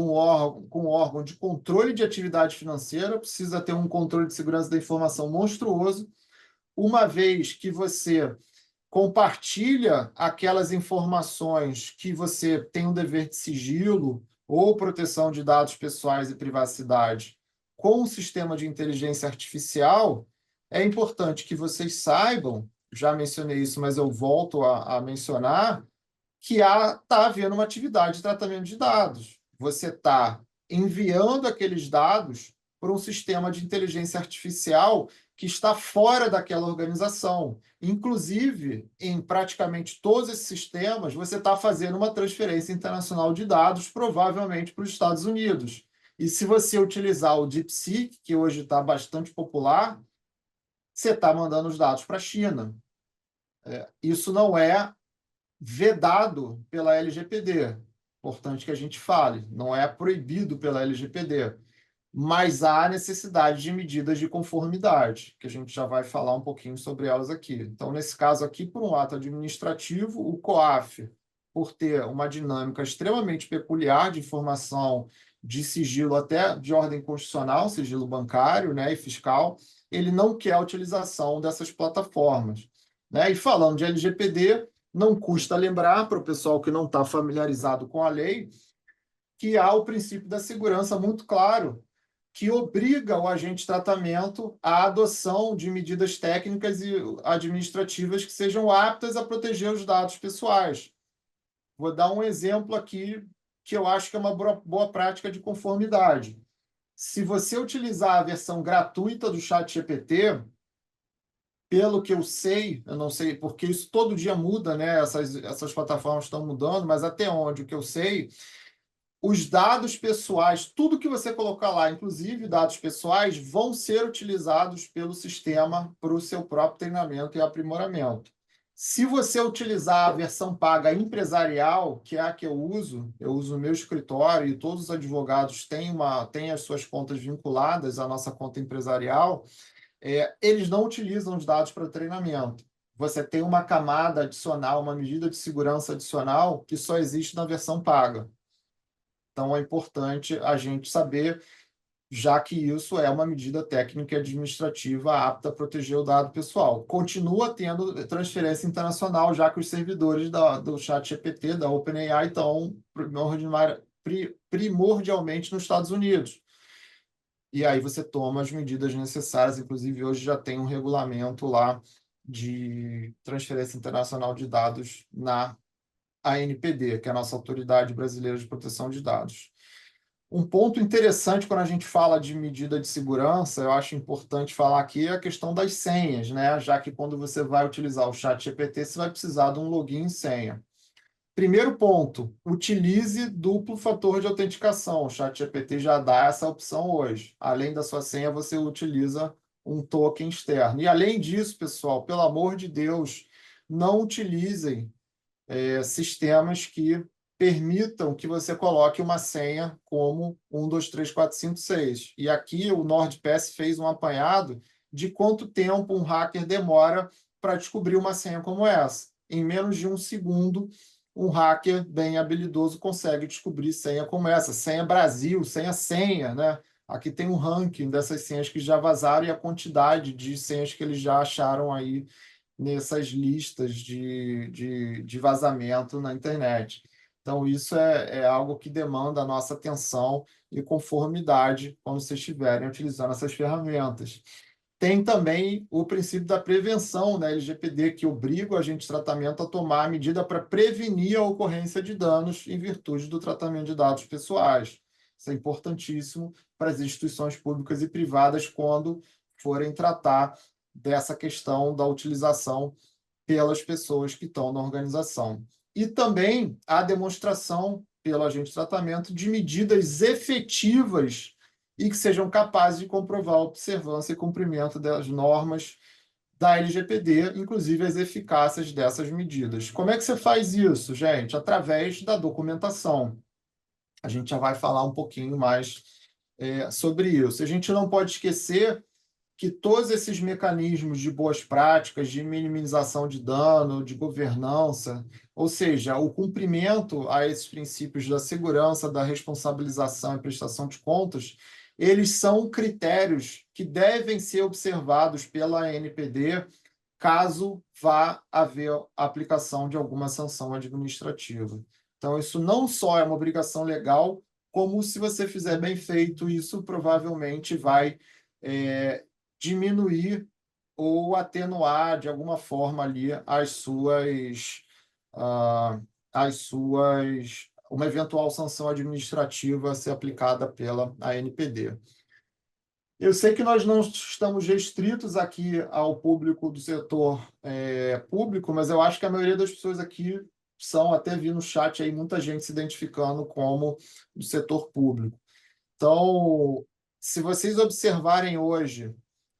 [SPEAKER 2] com um órgão de controle de atividade financeira, precisa ter um controle de segurança da informação monstruoso, uma vez que você compartilha aquelas informações que você tem um dever de sigilo ou proteção de dados pessoais e privacidade com o sistema de inteligência artificial, é importante que vocês saibam, já mencionei isso, mas eu volto a mencionar, que está havendo uma atividade de tratamento de dados. Você está enviando aqueles dados para um sistema de inteligência artificial que está fora daquela organização. Inclusive, em praticamente todos esses sistemas, você está fazendo uma transferência internacional de dados, provavelmente para os Estados Unidos. E se você utilizar o DeepSeek, que hoje está bastante popular, você está mandando os dados para a China. Isso não é vedado pela LGPD. Importante que a gente fale, não é proibido pela LGPD, mas há necessidade de medidas de conformidade, que a gente já vai falar um pouquinho sobre elas aqui. Então, nesse caso aqui, por um ato administrativo, o COAF, por ter uma dinâmica extremamente peculiar de informação de sigilo até de ordem constitucional, sigilo bancário, né, e fiscal, ele não quer a utilização dessas plataformas. Né? E falando de LGPD, não custa lembrar para o pessoal que não está familiarizado com a lei que há o princípio da segurança muito claro, que obriga o agente de tratamento à adoção de medidas técnicas e administrativas que sejam aptas a proteger os dados pessoais. Vou dar um exemplo aqui que eu acho que é uma boa prática de conformidade. Se você utilizar a versão gratuita do ChatGPT, pelo que eu sei, eu não sei, porque isso todo dia muda, né? Essas plataformas estão mudando, mas até onde o que eu sei, os dados pessoais, tudo que você colocar lá, inclusive dados pessoais, vão ser utilizados pelo sistema para o seu próprio treinamento e aprimoramento. Se você utilizar a versão paga empresarial, que é a que eu uso no meu escritório e todos os advogados têm as suas contas vinculadas à nossa conta empresarial, eles não utilizam os dados para treinamento. Você tem uma camada adicional, uma medida de segurança adicional que só existe na versão paga. Então, é importante a gente saber, já que isso é uma medida técnica e administrativa apta a proteger o dado pessoal. Continua tendo transferência internacional, já que os servidores do ChatGPT, da OpenAI, estão primordialmente nos Estados Unidos. E aí você toma as medidas necessárias, inclusive hoje já tem um regulamento lá de transferência internacional de dados na ANPD, que é a nossa Autoridade Brasileira de Proteção de Dados. Um ponto interessante quando a gente fala de medida de segurança, eu acho importante falar aqui é a questão das senhas, né? Já que quando você vai utilizar o ChatGPT, você vai precisar de um login e senha. Primeiro ponto, utilize duplo fator de autenticação. O ChatGPT já dá essa opção hoje. Além da sua senha, você utiliza um token externo. E além disso, pessoal, pelo amor de Deus, não utilizem sistemas que permitam que você coloque uma senha como 1, 2, 3, 4, 5, 6. E aqui o NordPass fez um apanhado de quanto tempo um hacker demora para descobrir uma senha como essa. Em menos de 1 segundo, um hacker bem habilidoso consegue descobrir senha como essa. Senha Brasil, senha, né? Aqui tem um ranking dessas senhas que já vazaram e a quantidade de senhas que eles já acharam aí nessas listas de vazamento na internet. Então, isso é algo que demanda a nossa atenção e conformidade quando vocês estiverem utilizando essas ferramentas. Tem também o princípio da prevenção, né, LGPD, que obriga o agente de tratamento a tomar a medida para prevenir a ocorrência de danos em virtude do tratamento de dados pessoais. Isso é importantíssimo para as instituições públicas e privadas quando forem tratar dessa questão da utilização pelas pessoas que estão na organização. E também a demonstração pelo agente de tratamento de medidas efetivas e que sejam capazes de comprovar a observância e cumprimento das normas da LGPD, inclusive as eficácias dessas medidas. Como é que você faz isso, gente? Através da documentação. A gente já vai falar um pouquinho mais sobre isso. A gente não pode esquecer que todos esses mecanismos de boas práticas, de minimização de dano, de governança, ou seja, o cumprimento a esses princípios da segurança, da responsabilização e prestação de contas, eles são critérios que devem ser observados pela ANPD caso vá haver aplicação de alguma sanção administrativa. Então, isso não só é uma obrigação legal, como se você fizer bem feito, isso provavelmente vai diminuir ou atenuar de alguma forma ali ah, uma eventual sanção administrativa a ser aplicada pela ANPD. Eu sei que nós não estamos restritos aqui ao público do setor público, mas eu acho que a maioria das pessoas aqui são, até vi no chat aí muita gente se identificando como do setor público. Então, se vocês observarem hoje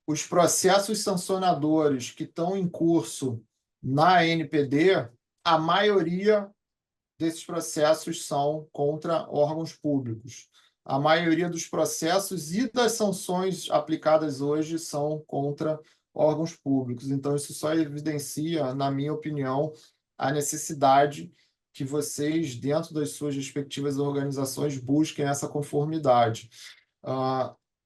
[SPEAKER 2] os processos sancionadores que estão em curso na ANPD, a maioria desses processos são contra órgãos públicos. A maioria dos processos e das sanções aplicadas hoje são contra órgãos públicos. Então, isso só evidencia, na minha opinião, a necessidade que vocês, dentro das suas respectivas organizações, busquem essa conformidade.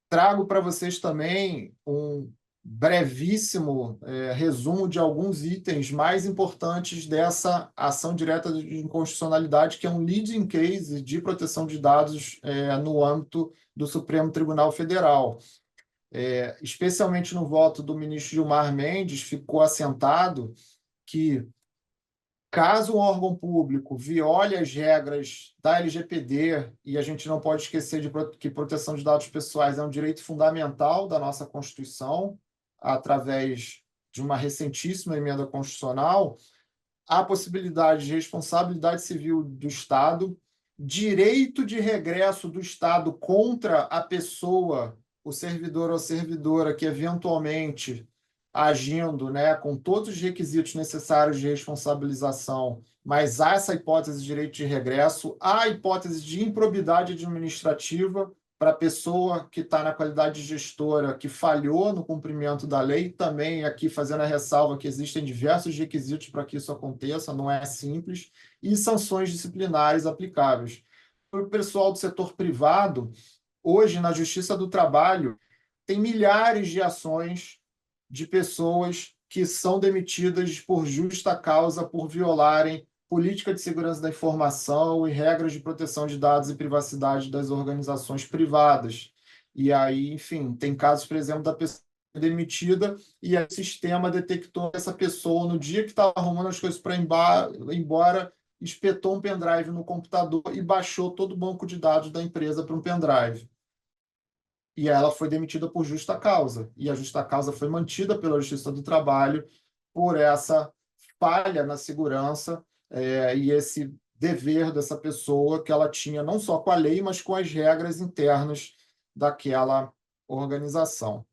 [SPEAKER 2] Trago para vocês também um brevíssimo resumo de alguns itens mais importantes dessa ação direta de inconstitucionalidade, que é um leading case de proteção de dados no âmbito do Supremo Tribunal Federal. Especialmente no voto do ministro Gilmar Mendes, ficou assentado que, caso um órgão público viole as regras da LGPD, e a gente não pode esquecer que proteção de dados pessoais é um direito fundamental da nossa Constituição, através de uma recentíssima emenda constitucional, há possibilidade de responsabilidade civil do Estado, direito de regresso do Estado contra a pessoa, o servidor ou servidora que eventualmente agindo, né, com todos os requisitos necessários de responsabilização, mas há essa hipótese de direito de regresso, há a hipótese de improbidade administrativa para a pessoa que está na qualidade de gestora, que falhou no cumprimento da lei, também aqui fazendo a ressalva que existem diversos requisitos para que isso aconteça, não é simples, e sanções disciplinares aplicáveis. Para o pessoal do setor privado, hoje, na Justiça do Trabalho, tem milhares de ações de pessoas que são demitidas por justa causa por violarem política de segurança da informação e regras de proteção de dados e privacidade das organizações privadas. E aí, enfim, tem casos, por exemplo, da pessoa demitida e o sistema detectou essa pessoa no dia que estava arrumando as coisas para ir embora, espetou um pendrive no computador e baixou todo o banco de dados da empresa para um pendrive. E ela foi demitida por justa causa. E a justa causa foi mantida pela Justiça do Trabalho por essa falha na segurança e esse dever dessa pessoa que ela tinha não só com a lei, mas com as regras internas daquela organização.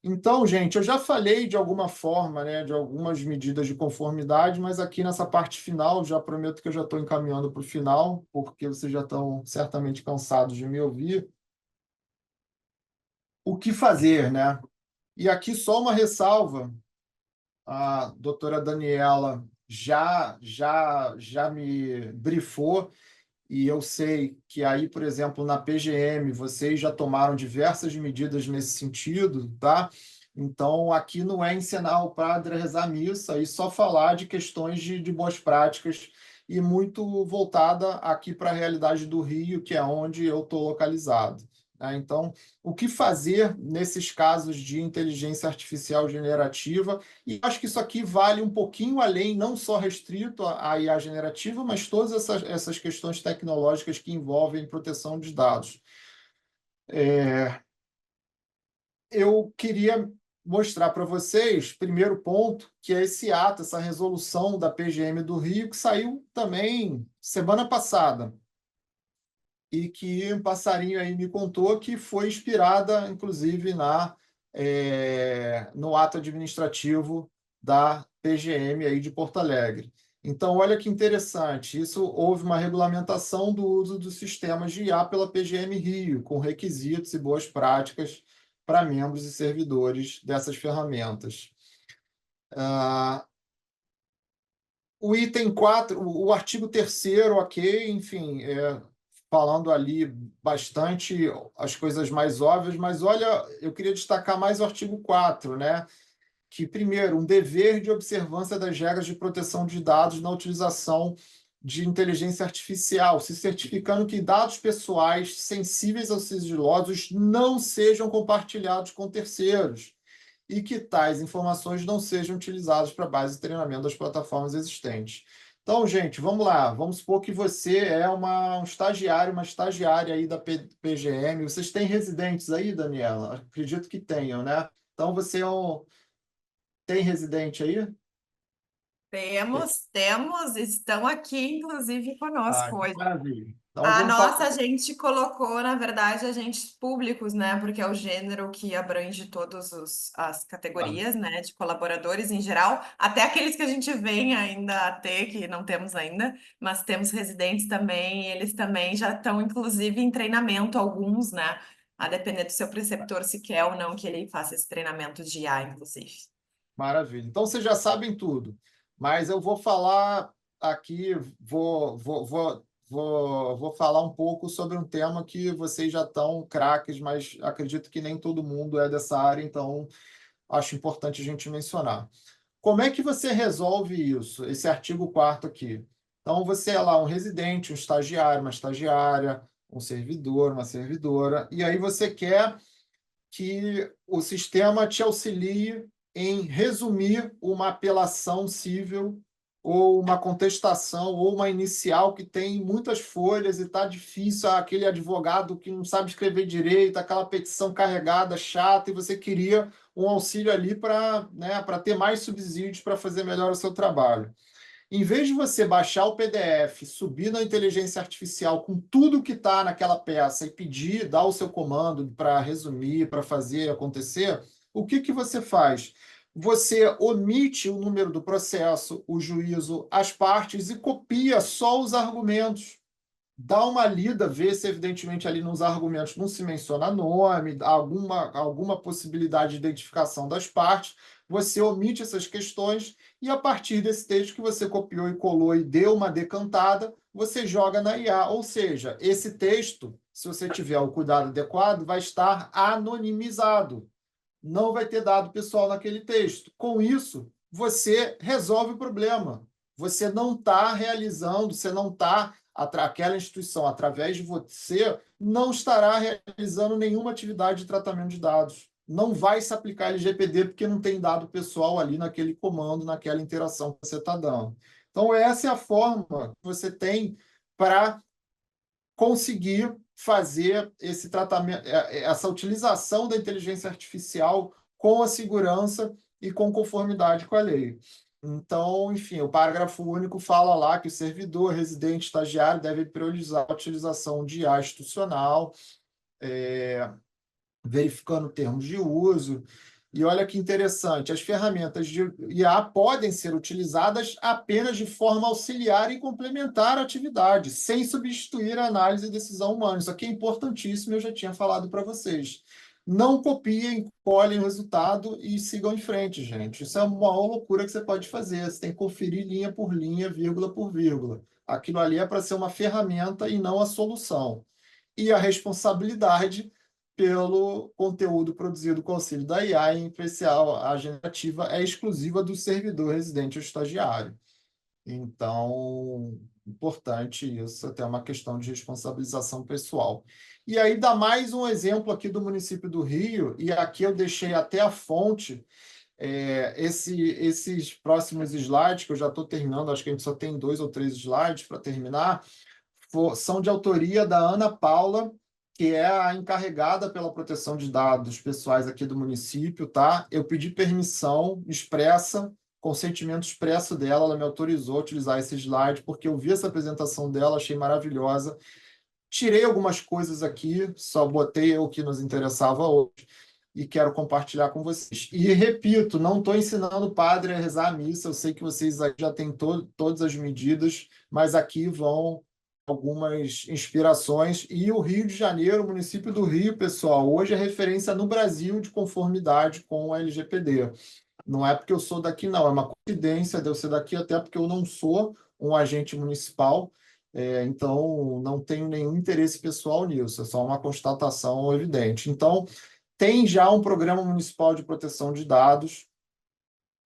[SPEAKER 2] Então, gente, eu já falei de alguma forma, né, de algumas medidas de conformidade, mas aqui nessa parte final, já prometo que eu já estou encaminhando para o final, porque vocês já estão certamente cansados de me ouvir. O que fazer, né? E aqui só uma ressalva, a doutora Daniela já me brifou, e eu sei que aí, por exemplo, na PGM, vocês já tomaram diversas medidas nesse sentido, tá? Então, aqui não é ensinar o padre a rezar a missa, e só falar de questões de boas práticas, e muito voltada aqui para a realidade do Rio, que é onde eu estou localizado. Então, o que fazer nesses casos de inteligência artificial generativa? E acho que isso aqui vale um pouquinho além, não só restrito à IA generativa, mas todas essas questões tecnológicas que envolvem proteção de dados. Eu queria mostrar para vocês, primeiro ponto, que é esse ato, essa resolução da PGM do Rio, que saiu também semana passada, e que um passarinho aí me contou que foi inspirada, inclusive, na no ato administrativo da PGM aí de Porto Alegre. Então, olha que interessante, isso houve uma regulamentação do uso dos sistemas de IA pela PGM Rio, com requisitos e boas práticas para membros e servidores dessas ferramentas. O item 4, o artigo 3º, ok, enfim, falando ali bastante as coisas mais óbvias, mas olha, eu queria destacar mais o artigo 4, né? Que, primeiro, um dever de observância das regras de proteção de dados na utilização de inteligência artificial, se certificando que dados pessoais sensíveis aos sigilosos não sejam compartilhados com terceiros e que tais informações não sejam utilizadas para base de treinamento das plataformas existentes. Então, gente, vamos lá. Vamos supor que você é um estagiário, uma estagiária aí da PGM. Vocês têm residentes aí, Daniela? Acredito que tenham, né? Então, você tem residente aí?
[SPEAKER 1] Temos, estão aqui, inclusive, conosco
[SPEAKER 2] Que
[SPEAKER 1] hoje.
[SPEAKER 2] maravilha. Então,
[SPEAKER 1] A
[SPEAKER 2] vamos
[SPEAKER 1] nossa
[SPEAKER 2] falar.
[SPEAKER 1] a gente colocou, na verdade, agentes públicos, né? Porque é o gênero que abrange todas as categorias, né? De colaboradores em geral, até aqueles que a gente vem ainda a ter, que não temos ainda, mas temos residentes também, eles também já estão, inclusive, em treinamento, alguns, né? A depender do seu preceptor, se quer ou não que ele faça esse treinamento de IA, inclusive.
[SPEAKER 2] Maravilha. Então, vocês já sabem tudo, mas eu vou falar aqui, vou falar um pouco sobre um tema que vocês já estão craques, mas acredito que nem todo mundo é dessa área, então acho importante a gente mencionar. Como é que você resolve isso, esse artigo 4º aqui? Então, você é lá um residente, um estagiário, uma estagiária, um servidor, uma servidora, e aí você quer que o sistema te auxilie em resumir uma apelação civil ou uma contestação ou uma inicial que tem muitas folhas e está difícil, aquele advogado que não sabe escrever direito, aquela petição carregada, chata, e você queria um auxílio ali para, né, para ter mais subsídios para fazer melhor o seu trabalho. Em vez de você baixar o PDF, subir na inteligência artificial com tudo que está naquela peça e pedir, dar o seu comando para resumir, para fazer acontecer, o que que você faz? Você omite o número do processo, o juízo, as partes e copia só os argumentos. Dá uma lida, vê se evidentemente ali nos argumentos não se menciona nome, alguma possibilidade de identificação das partes, você omite essas questões e a partir desse texto que você copiou e colou e deu uma decantada, você joga na IA. Ou seja, esse texto, se você tiver o cuidado adequado, vai estar anonimizado. Não vai ter dado pessoal naquele texto. Com isso, você resolve o problema. Você não está realizando, você não está, aquela instituição, através de você, não estará realizando nenhuma atividade de tratamento de dados. Não vai se aplicar LGPD porque não tem dado pessoal ali naquele comando, naquela interação que você está dando. Então, essa é a forma que você tem para conseguir fazer esse tratamento, essa utilização da inteligência artificial com a segurança e com conformidade com a lei. Então, enfim, o parágrafo único fala lá que o servidor, residente, estagiário deve priorizar a utilização de IA institucional, verificando termos de uso. E olha que interessante, as ferramentas de IA podem ser utilizadas apenas de forma auxiliar e complementar a atividade, sem substituir a análise e decisão humana. Isso aqui é importantíssimo, eu já tinha falado para vocês. Não copiem, colhem o resultado e sigam em frente, gente. Isso é uma maior loucura que você pode fazer. Você tem que conferir linha por linha, vírgula por vírgula. Aquilo ali é para ser uma ferramenta e não a solução. E a responsabilidade pelo conteúdo produzido com auxílio da IA, em especial a generativa, é exclusiva do servidor residente ou estagiário. Então, importante isso, até uma questão de responsabilização pessoal. E aí dá mais um exemplo aqui do município do Rio, e aqui eu deixei até a fonte, esses próximos slides, que eu já estou terminando, acho que a gente só tem 2 ou 3 slides para terminar, são de autoria da Ana Paula, que é a encarregada pela proteção de dados pessoais aqui do município, tá? Eu pedi permissão expressa, consentimento expresso dela, ela me autorizou a utilizar esse slide, porque eu vi essa apresentação dela, achei maravilhosa. Tirei algumas coisas aqui, só botei o que nos interessava hoje. e quero compartilhar com vocês. E repito, não estou ensinando o padre a rezar a missa, eu sei que vocês aí já têm todas as medidas, mas aqui vão algumas inspirações. E o Rio de Janeiro, o município do Rio, pessoal, hoje é referência no Brasil de conformidade com o LGPD. Não é porque eu sou daqui, não, é uma coincidência de eu ser daqui, até porque eu não sou um agente municipal, então não tenho nenhum interesse pessoal nisso, é só uma constatação evidente. Então, tem já um programa municipal de proteção de dados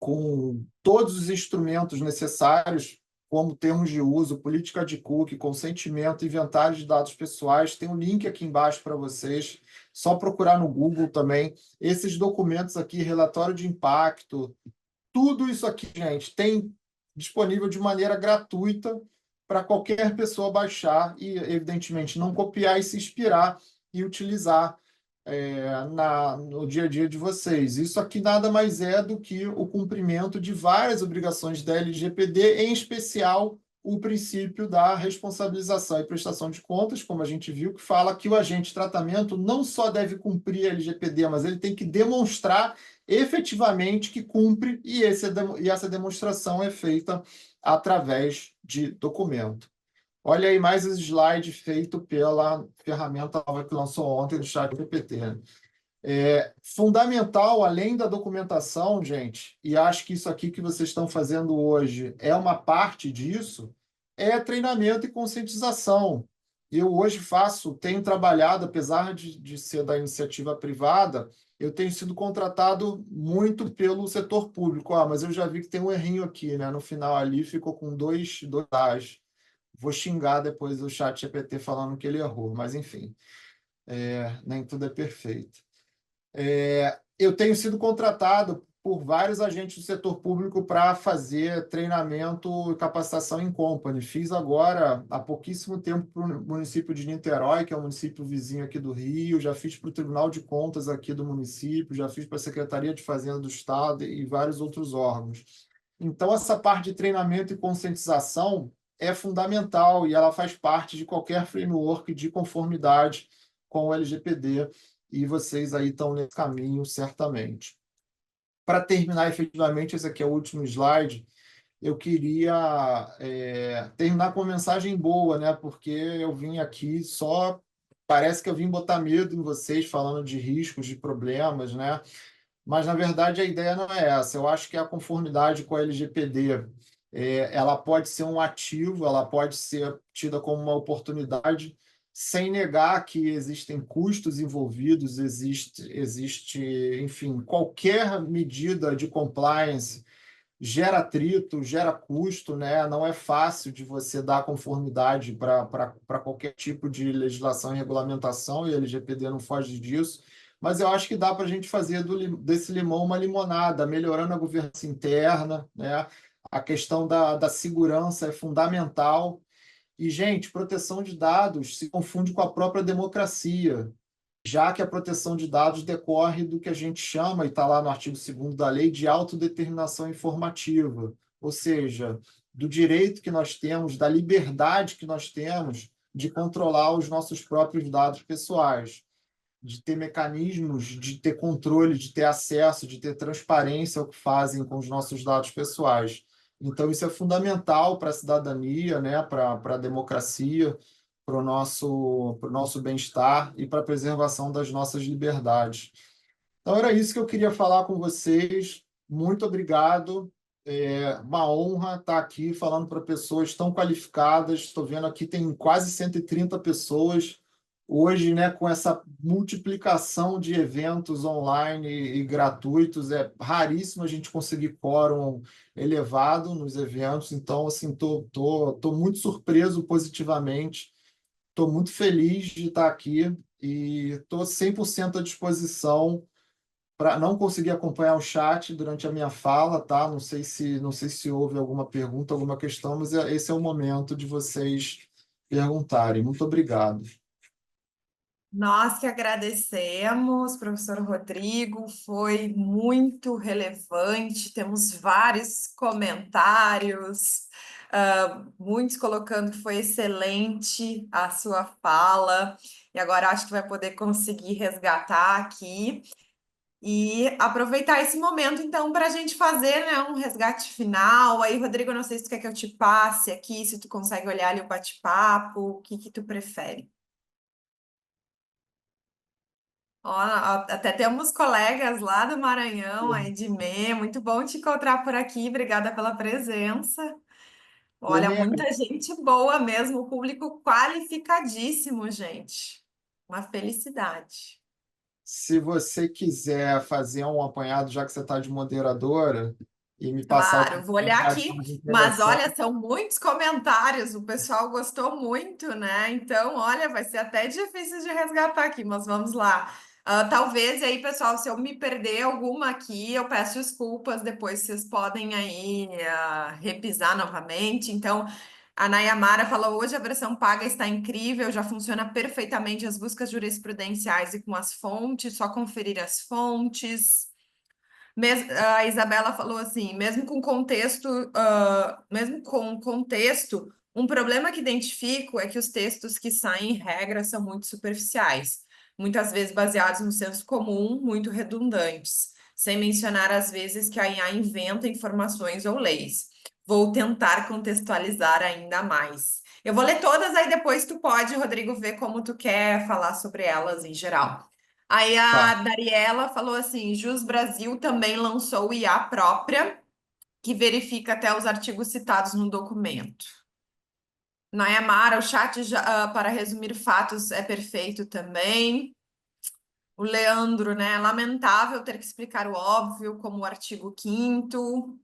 [SPEAKER 2] com todos os instrumentos necessários, como termos de uso, política de cookie, consentimento, inventário de dados pessoais. Tem um link aqui embaixo para vocês, só procurar no Google também. Esses documentos aqui, relatório de impacto, tudo isso aqui, gente, tem disponível de maneira gratuita para qualquer pessoa baixar e, evidentemente, não copiar e se inspirar e utilizar no dia a dia de vocês. Isso aqui nada mais é do que o cumprimento de várias obrigações da LGPD, em especial o princípio da responsabilização e prestação de contas, como a gente viu, que fala que o agente de tratamento não só deve cumprir a LGPD, mas ele tem que demonstrar efetivamente que cumpre, e essa demonstração é feita através de documento. Olha aí mais um slide feito pela ferramenta nova que lançou ontem do ChatGPT. É fundamental, além da documentação, gente, e acho que isso aqui que vocês estão fazendo hoje é uma parte disso, é treinamento e conscientização. Eu hoje tenho trabalhado, apesar de ser da iniciativa privada, eu tenho sido contratado muito pelo setor público. Mas eu já vi que tem um errinho aqui, né? No final ali ficou com dois A's. Vou xingar depois o chat GPT falando que ele errou, mas enfim, nem tudo é perfeito. Eu tenho sido contratado por vários agentes do setor público para fazer treinamento e capacitação em company. Fiz agora, há pouquíssimo tempo, para o município de Niterói, que é um município vizinho aqui do Rio, já fiz para o Tribunal de Contas aqui do município, já fiz para a Secretaria de Fazenda do Estado e vários outros órgãos. Então, essa parte de treinamento e conscientização é fundamental e ela faz parte de qualquer framework de conformidade com o LGPD, e vocês aí estão nesse caminho, certamente. Para terminar, efetivamente, esse aqui é o último slide, eu queria terminar com uma mensagem boa, né? Porque eu vim aqui só... Parece que eu vim botar medo em vocês, falando de riscos, de problemas, né? Mas, na verdade, a ideia não é essa. Eu acho que a conformidade com a LGPD, ela pode ser um ativo, ela pode ser tida como uma oportunidade, sem negar que existem custos envolvidos, enfim, qualquer medida de compliance gera atrito, gera custo, né? Não é fácil de você dar conformidade para qualquer tipo de legislação e regulamentação, e a LGPD não foge disso, mas eu acho que dá para a gente fazer desse limão uma limonada, melhorando a governança interna, né? A questão da segurança é fundamental. E, gente, proteção de dados se confunde com a própria democracia, já que a proteção de dados decorre do que a gente chama, e está lá no artigo 2º da lei, de autodeterminação informativa, ou seja, do direito que nós temos, da liberdade que nós temos de controlar os nossos próprios dados pessoais, de ter mecanismos, de ter controle, de ter acesso, de ter transparência ao que fazem com os nossos dados pessoais. Então, isso é fundamental para a cidadania, né? Para a democracia, para o nosso bem-estar e para a preservação das nossas liberdades. Então, era isso que eu queria falar com vocês. Muito obrigado. É uma honra estar aqui falando para pessoas tão qualificadas. Estou vendo aqui tem quase 130 pessoas. Hoje, né, com essa multiplicação de eventos online e gratuitos, é raríssimo a gente conseguir quórum elevado nos eventos. Então, assim, tô muito surpreso positivamente. Estou muito feliz de estar aqui e estou 100% à disposição. Para não conseguir acompanhar o chat durante a minha fala, tá? Não sei se houve alguma pergunta, alguma questão, mas esse é o momento de vocês perguntarem. Muito obrigado.
[SPEAKER 1] Nós que agradecemos, professor Rodrigo, foi muito relevante. Temos vários comentários, muitos colocando que foi excelente a sua fala, e agora acho que vai poder conseguir resgatar aqui. E aproveitar esse momento, então, para a gente fazer, né, um resgate final. Aí, Rodrigo, eu não sei se tu quer que eu te passe aqui, se tu consegue olhar ali o bate-papo, o que que tu prefere? Até temos colegas lá do Maranhão, aí de Mê, muito bom te encontrar por aqui, obrigada pela presença. Olha,
[SPEAKER 2] Helena,
[SPEAKER 1] muita gente boa mesmo, público qualificadíssimo, gente. Uma felicidade.
[SPEAKER 2] se você quiser fazer um apanhado, já que você está de moderadora, e me passar
[SPEAKER 1] Claro,
[SPEAKER 2] alguns
[SPEAKER 1] vou olhar
[SPEAKER 2] comentários
[SPEAKER 1] aqui,
[SPEAKER 2] mais
[SPEAKER 1] mas olha,
[SPEAKER 2] interessantes,
[SPEAKER 1] são muitos comentários, o pessoal gostou muito, né? Então, olha, vai ser até difícil de resgatar aqui, mas vamos lá. Talvez aí, pessoal, se eu me perder alguma aqui, eu peço desculpas, depois vocês podem aí repisar novamente. Então, a Nayamara falou, hoje a versão paga está incrível, já funciona perfeitamente as buscas jurisprudenciais e com as fontes, só conferir as fontes. A Isabela falou assim, mesmo com contexto, um problema que identifico é que os textos que saem em regra são muito superficiais, muitas vezes baseados no senso comum, muito redundantes, sem mencionar as vezes que a IA inventa informações ou leis. Vou tentar contextualizar ainda mais. Eu vou ler todas, aí depois tu pode, Rodrigo, ver como tu quer falar sobre elas em geral. Aí a
[SPEAKER 2] tá?
[SPEAKER 1] Dariela falou assim: Jus Brasil também lançou IA própria, que verifica até os artigos citados no documento. Nayamara, o chat para resumir fatos é perfeito também. O Leandro, né? Lamentável ter que explicar o óbvio, como o artigo 5º.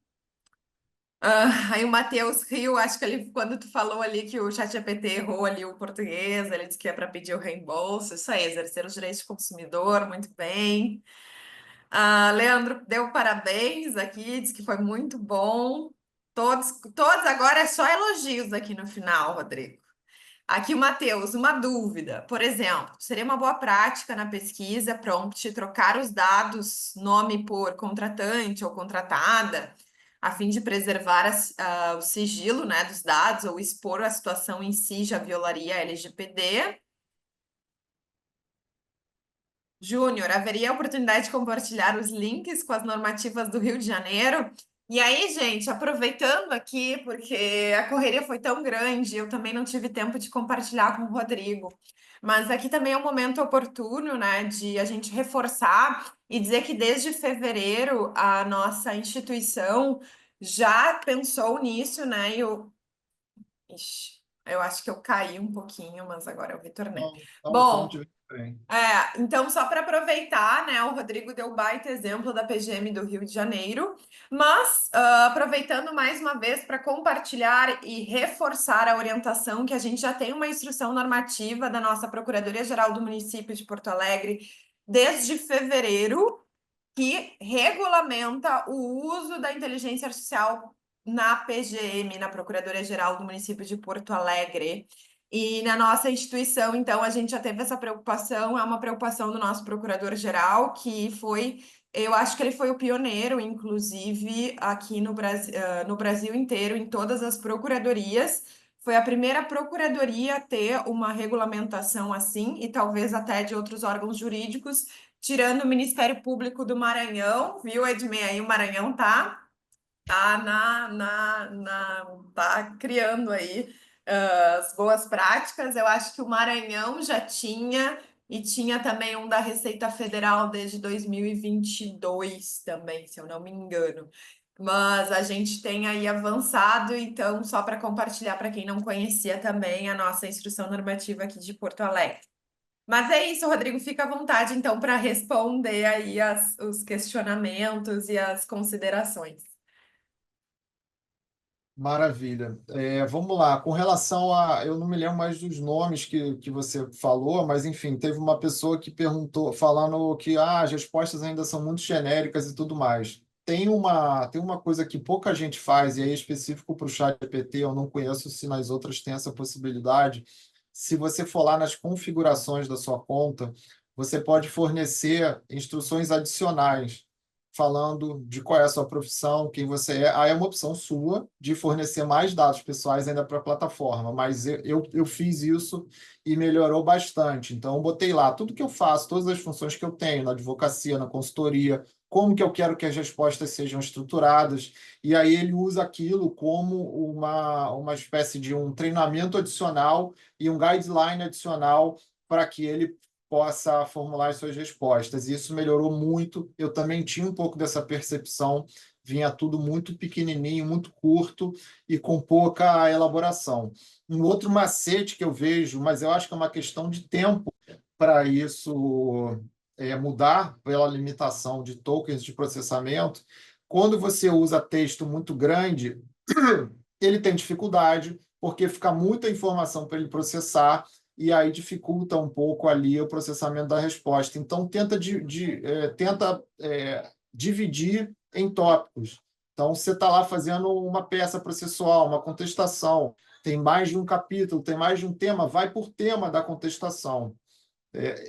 [SPEAKER 1] Aí o Matheus riu, acho que ele, quando tu falou ali que o ChatGPT errou ali o português, ele disse que é para pedir o reembolso. Isso aí, exercer os direitos do consumidor, muito bem. Leandro deu parabéns aqui, disse que foi muito bom. Todos agora é só elogios aqui no final, Rodrigo. Aqui o Matheus, uma dúvida. Por exemplo, seria uma boa prática na pesquisa prompt trocar os dados, nome por contratante ou contratada, a fim de preservar o sigilo, né, dos dados ou expor a situação em si já violaria a LGPD. Júnior, haveria oportunidade de compartilhar os links com as normativas do Rio de Janeiro? E aí, gente, aproveitando aqui, porque a correria foi tão grande, eu também não tive tempo de compartilhar com o Rodrigo. Mas aqui também é um momento oportuno, né, de a gente reforçar e dizer que desde fevereiro a nossa instituição já pensou nisso, né? Ixi, eu acho que eu caí um pouquinho, mas agora eu retornei.
[SPEAKER 2] Não, estamos
[SPEAKER 1] Bom.
[SPEAKER 2] de bem.
[SPEAKER 1] Então, só para aproveitar, né, o Rodrigo deu baita exemplo da PGM do Rio de Janeiro, mas aproveitando mais uma vez para compartilhar e reforçar a orientação que a gente já tem uma instrução normativa da nossa Procuradoria-Geral do município de Porto Alegre desde fevereiro, que regulamenta o uso da inteligência artificial na PGM, na Procuradoria-Geral do município de Porto Alegre. E na nossa instituição, então, a gente já teve essa preocupação, é uma preocupação do nosso procurador-geral, que foi, eu acho que ele foi o pioneiro, inclusive, aqui no Brasil inteiro, em todas as procuradorias. Foi a primeira procuradoria a ter uma regulamentação assim, e talvez até de outros órgãos jurídicos, tirando o Ministério Público do Maranhão, viu, Edmê? Aí o Maranhão tá criando aí as boas práticas. Eu acho que o Maranhão já tinha, e tinha também um da Receita Federal desde 2022 também, se eu não me engano. Mas a gente tem aí avançado, então, só para compartilhar para quem não conhecia também a nossa instrução normativa aqui de Porto Alegre. Mas é isso, Rodrigo, fica à vontade então para responder aí os questionamentos e as considerações.
[SPEAKER 2] Maravilha. Vamos lá. Com relação a. Eu não me lembro mais dos nomes que você falou, mas enfim, teve uma pessoa que perguntou, falando que as respostas ainda são muito genéricas e tudo mais. Tem uma coisa que pouca gente faz, e aí é específico para o ChatGPT, eu não conheço se nas outras tem essa possibilidade. Se você for lá nas configurações da sua conta, você pode fornecer instruções adicionais. falando de qual é a sua profissão, quem você é. Aí é uma opção sua de fornecer mais dados pessoais ainda para a plataforma, mas eu fiz isso e melhorou bastante. Então, eu botei lá tudo que eu faço, todas as funções que eu tenho na advocacia, na consultoria, como que eu quero que as respostas sejam estruturadas, e aí ele usa aquilo como uma espécie de um treinamento adicional e um guideline adicional para que ele possa formular as suas respostas. E isso melhorou muito. Eu também tinha um pouco dessa percepção, vinha tudo muito pequenininho, muito curto e com pouca elaboração. Um outro macete que eu vejo, mas eu acho que é uma questão de tempo para isso mudar pela limitação de tokens de processamento. Quando você usa texto muito grande, ele tem dificuldade, porque fica muita informação para ele processar, e aí dificulta um pouco ali o processamento da resposta. Então, tenta dividir em tópicos. Então, você está lá fazendo uma peça processual, uma contestação, tem mais de um capítulo, tem mais de um tema, vai por tema da contestação.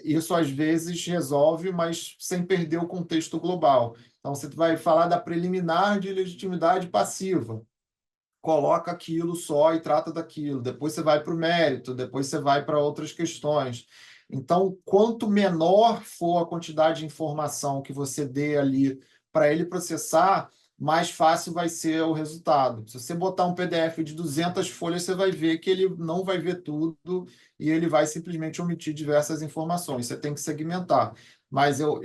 [SPEAKER 2] Isso às vezes resolve, mas sem perder o contexto global. Então, você vai falar da preliminar de legitimidade passiva, coloca aquilo só e trata daquilo. Depois você vai para o mérito, depois você vai para outras questões. Então, quanto menor for a quantidade de informação que você dê ali para ele processar, mais fácil vai ser o resultado. Se você botar um PDF de 200 folhas, você vai ver que ele não vai ver tudo e ele vai simplesmente omitir diversas informações. Você tem que segmentar. Mas eu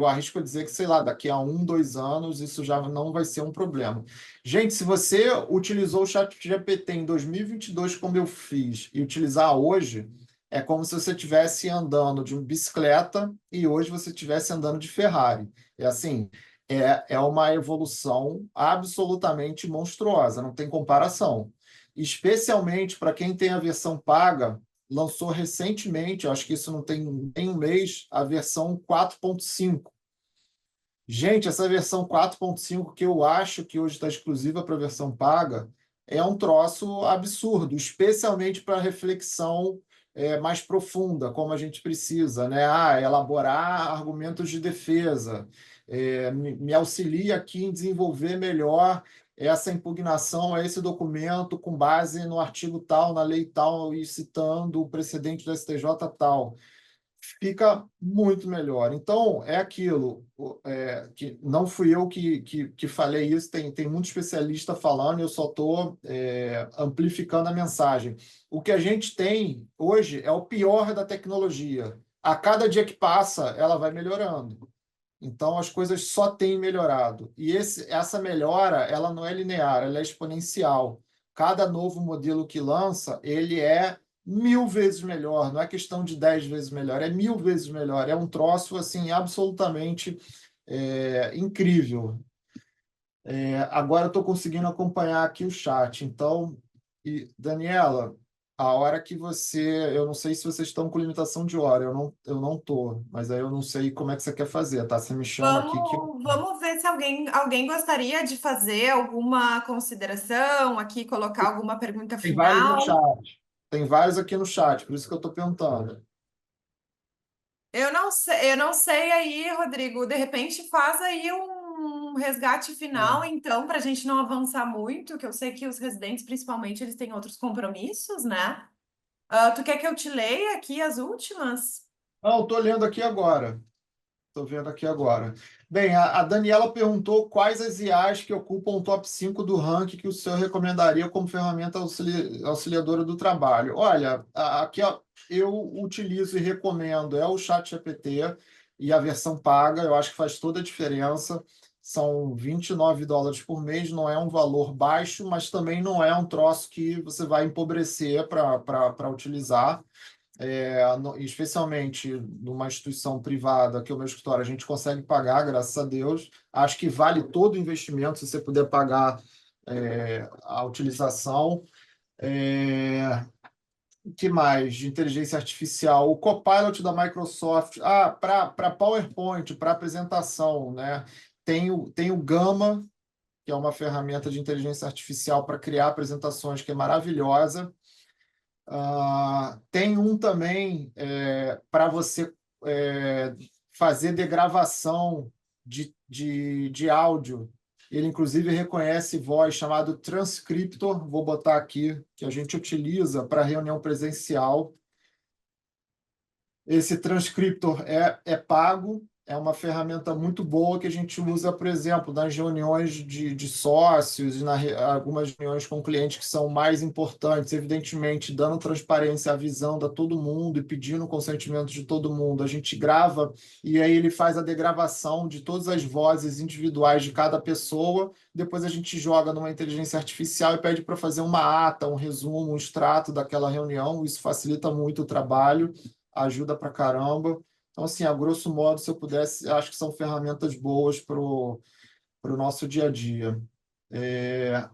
[SPEAKER 2] arrisco a dizer que, sei lá, daqui a 1, 2 anos, isso já não vai ser um problema. Gente, se você utilizou o ChatGPT em 2022, como eu fiz, e utilizar hoje, é como se você estivesse andando de bicicleta e hoje você estivesse andando de Ferrari. É assim, é uma evolução absolutamente monstruosa, não tem comparação. Especialmente para quem tem a versão paga, lançou recentemente, acho que isso não tem nem um mês, a versão 4.5. Gente, essa versão 4.5 que eu acho que hoje está exclusiva para a versão paga é um troço absurdo, especialmente para reflexão mais profunda, como a gente precisa, né? Elaborar argumentos de defesa, me auxilia aqui em desenvolver melhor essa impugnação a esse documento com base no artigo tal, na lei tal, e citando o precedente do STJ tal, fica muito melhor. Então, é aquilo, que não fui eu que falei isso, tem muito especialista falando, eu só estou amplificando a mensagem. O que a gente tem hoje é o pior da tecnologia. A cada dia que passa, ela vai melhorando. Então, as coisas só têm melhorado. E essa melhora, ela não é linear, ela é exponencial. Cada novo modelo que lança, ele é 1000 vezes melhor. Não é questão de 10 vezes melhor, é 1000 vezes melhor. É um troço, assim, absolutamente incrível. Agora eu estou conseguindo acompanhar aqui o chat. Então, Daniela, a hora que você... Eu não sei se vocês estão com limitação de hora, eu não estou, mas aí eu não sei como é que você quer fazer, tá? Você me chama aqui que...
[SPEAKER 1] Vamos ver se alguém gostaria de fazer alguma consideração aqui, colocar alguma pergunta
[SPEAKER 2] Tem vários no
[SPEAKER 1] final.
[SPEAKER 2] chat. Tem vários aqui no chat, por isso que eu estou perguntando.
[SPEAKER 1] Eu não sei aí, Rodrigo. De repente faz aí um resgate final, então, para a gente não avançar muito, que eu sei que os residentes, principalmente, eles têm outros compromissos, né? Tu quer que eu te leia aqui as últimas?
[SPEAKER 2] Não, estou lendo aqui agora. Estou vendo aqui agora. Bem, a Daniela perguntou quais as IAs que ocupam o top 5 do ranking que o senhor recomendaria como ferramenta auxiliadora do trabalho. Olha, aqui ó, eu utilizo e recomendo o ChatGPT e a versão paga, eu acho que faz toda a diferença. São US$ 29 por mês, não é um valor baixo, mas também não é um troço que você vai empobrecer para utilizar. Especialmente numa instituição privada, que é o meu escritório, a gente consegue pagar, graças a Deus. Acho que vale todo o investimento se você puder pagar a utilização. Que mais? De inteligência artificial. O Copilot da Microsoft. Para PowerPoint, para apresentação, né? Tem o Gama, que é uma ferramenta de inteligência artificial para criar apresentações, que é maravilhosa. Tem um também para você fazer degravação de áudio. Ele, inclusive, reconhece voz, chamado Transcriptor, vou botar aqui, que a gente utiliza para reunião presencial. Esse Transcriptor é pago, é uma ferramenta muito boa que a gente usa, por exemplo, nas reuniões de sócios, algumas reuniões com clientes que são mais importantes, evidentemente, dando transparência à visão de todo mundo e pedindo o consentimento de todo mundo. A gente grava e aí ele faz a degravação de todas as vozes individuais de cada pessoa, depois a gente joga numa inteligência artificial e pede para fazer uma ata, um resumo, um extrato daquela reunião. Isso facilita muito o trabalho, ajuda pra caramba. Então, assim, a grosso modo, se eu pudesse, acho que são ferramentas boas para o nosso dia a dia.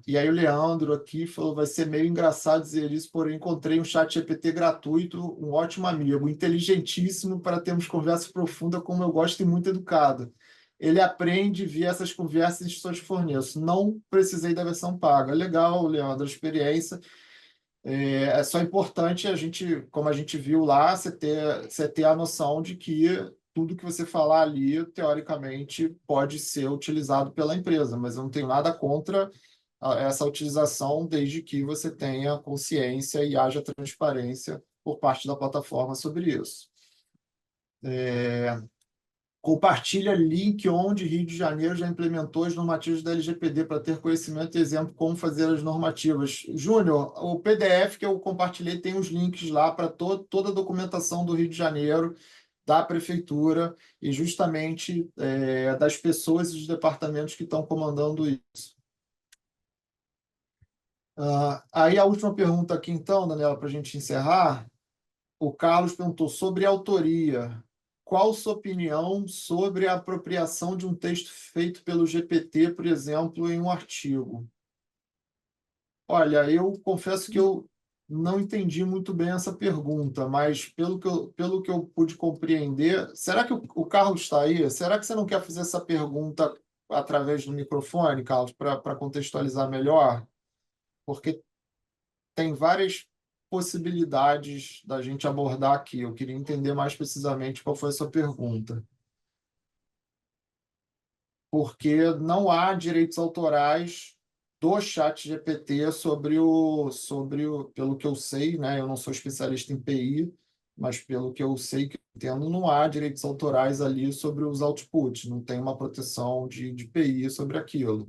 [SPEAKER 2] E aí o Leandro aqui falou, vai ser meio engraçado dizer isso, porém encontrei um chat GPT gratuito, um ótimo amigo, inteligentíssimo para termos conversa profunda, como eu gosto e muito educado. Ele aprende via essas conversas e instruções que forneço. Não precisei da versão paga. Legal, Leandro, a experiência. É só importante a gente, como a gente viu lá, você ter a noção de que tudo que você falar ali, teoricamente, pode ser utilizado pela empresa, mas eu não tenho nada contra essa utilização, desde que você tenha consciência e haja transparência por parte da plataforma sobre isso. Compartilha link onde Rio de Janeiro já implementou as normativas da LGPD para ter conhecimento e exemplo como fazer as normativas. Júnior, o PDF que eu compartilhei tem os links lá para toda a documentação do Rio de Janeiro, da prefeitura e justamente das pessoas e dos departamentos que estão comandando isso. Aí a última pergunta aqui então, Daniela, para a gente encerrar. O Carlos perguntou sobre autoria. Qual sua opinião sobre a apropriação de um texto feito pelo GPT, por exemplo, em um artigo? Olha, eu confesso que eu não entendi muito bem essa pergunta, mas pelo que eu pude compreender, será que o Carlos está aí? Será que você não quer fazer essa pergunta através do microfone, Carlos, para contextualizar melhor? Porque tem várias possibilidades da gente abordar aqui. Eu queria entender mais precisamente qual foi a sua pergunta. Porque não há direitos autorais do ChatGPT pelo que eu sei, né? Eu não sou especialista em PI, mas pelo que eu sei que eu entendo, não há direitos autorais ali sobre os outputs, não tem uma proteção de PI sobre aquilo.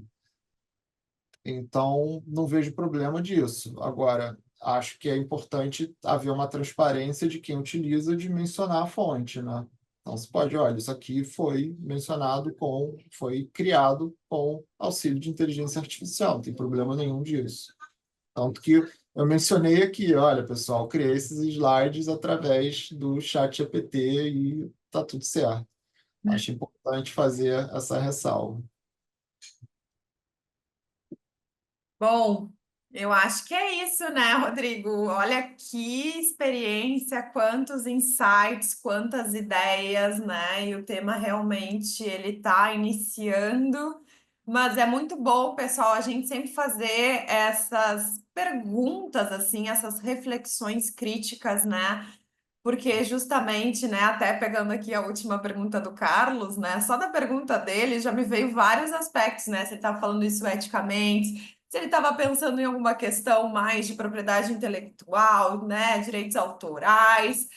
[SPEAKER 2] Então, não vejo problema disso. Agora, acho que é importante haver uma transparência de quem utiliza de mencionar a fonte, né? Então, você pode, olha, isso aqui foi criado com auxílio de inteligência artificial, não tem problema nenhum disso. Tanto que eu mencionei aqui, olha, pessoal, criei esses slides através do ChatGPT e tá tudo certo. Acho importante fazer essa ressalva.
[SPEAKER 1] Bom, eu acho que é isso, né, Rodrigo? Olha que experiência, quantos insights, quantas ideias, né? E o tema realmente ele está iniciando, mas é muito bom, pessoal, a gente sempre fazer essas perguntas, assim, essas reflexões críticas, né? Porque justamente, né, até pegando aqui a última pergunta do Carlos, né, só da pergunta dele já me veio vários aspectos, né, se ele estava falando isso eticamente, se ele estava pensando em alguma questão mais de propriedade intelectual, né, direitos autorais,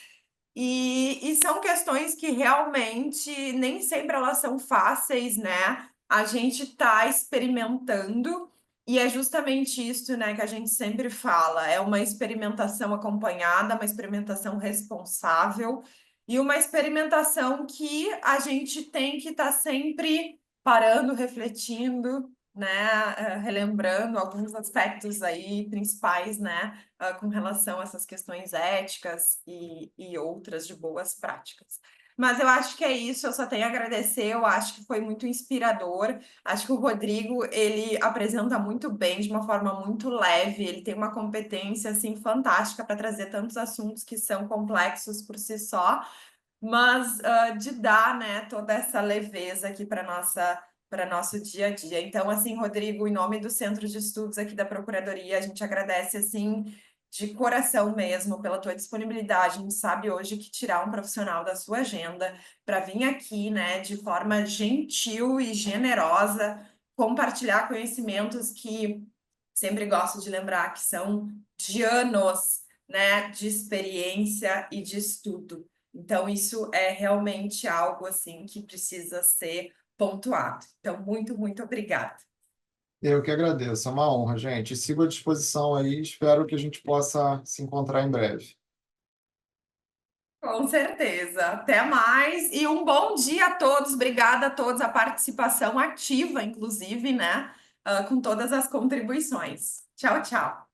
[SPEAKER 1] e são questões que realmente nem sempre elas são fáceis, né, a gente está experimentando, e é justamente isso, né, que a gente sempre fala, é uma experimentação acompanhada, uma experimentação responsável e uma experimentação que a gente tem que estar sempre parando, refletindo, né, relembrando alguns aspectos aí principais, né, com relação a essas questões éticas e outras de boas práticas. Mas eu acho que é isso, eu só tenho a agradecer, eu acho que foi muito inspirador. Acho que o Rodrigo, ele apresenta muito bem, de uma forma muito leve, ele tem uma competência, assim, fantástica para trazer tantos assuntos que são complexos por si só, mas de dar, né, toda essa leveza aqui para nosso dia a dia. Então, assim, Rodrigo, em nome do Centro de Estudos aqui da Procuradoria, a gente agradece, assim, de coração mesmo, pela tua disponibilidade. A gente sabe hoje que tirar um profissional da sua agenda para vir aqui, né, de forma gentil e generosa, compartilhar conhecimentos que sempre gosto de lembrar que são de anos, né, de experiência e de estudo. Então, isso é realmente algo assim que precisa ser pontuado. Então, muito, muito obrigada.
[SPEAKER 2] Eu que agradeço, é uma honra, gente. Sigo à disposição aí, espero que a gente possa se encontrar em breve.
[SPEAKER 1] Com certeza. Até mais e um bom dia a todos. Obrigada a todos a participação ativa, inclusive, né, com todas as contribuições. Tchau, tchau.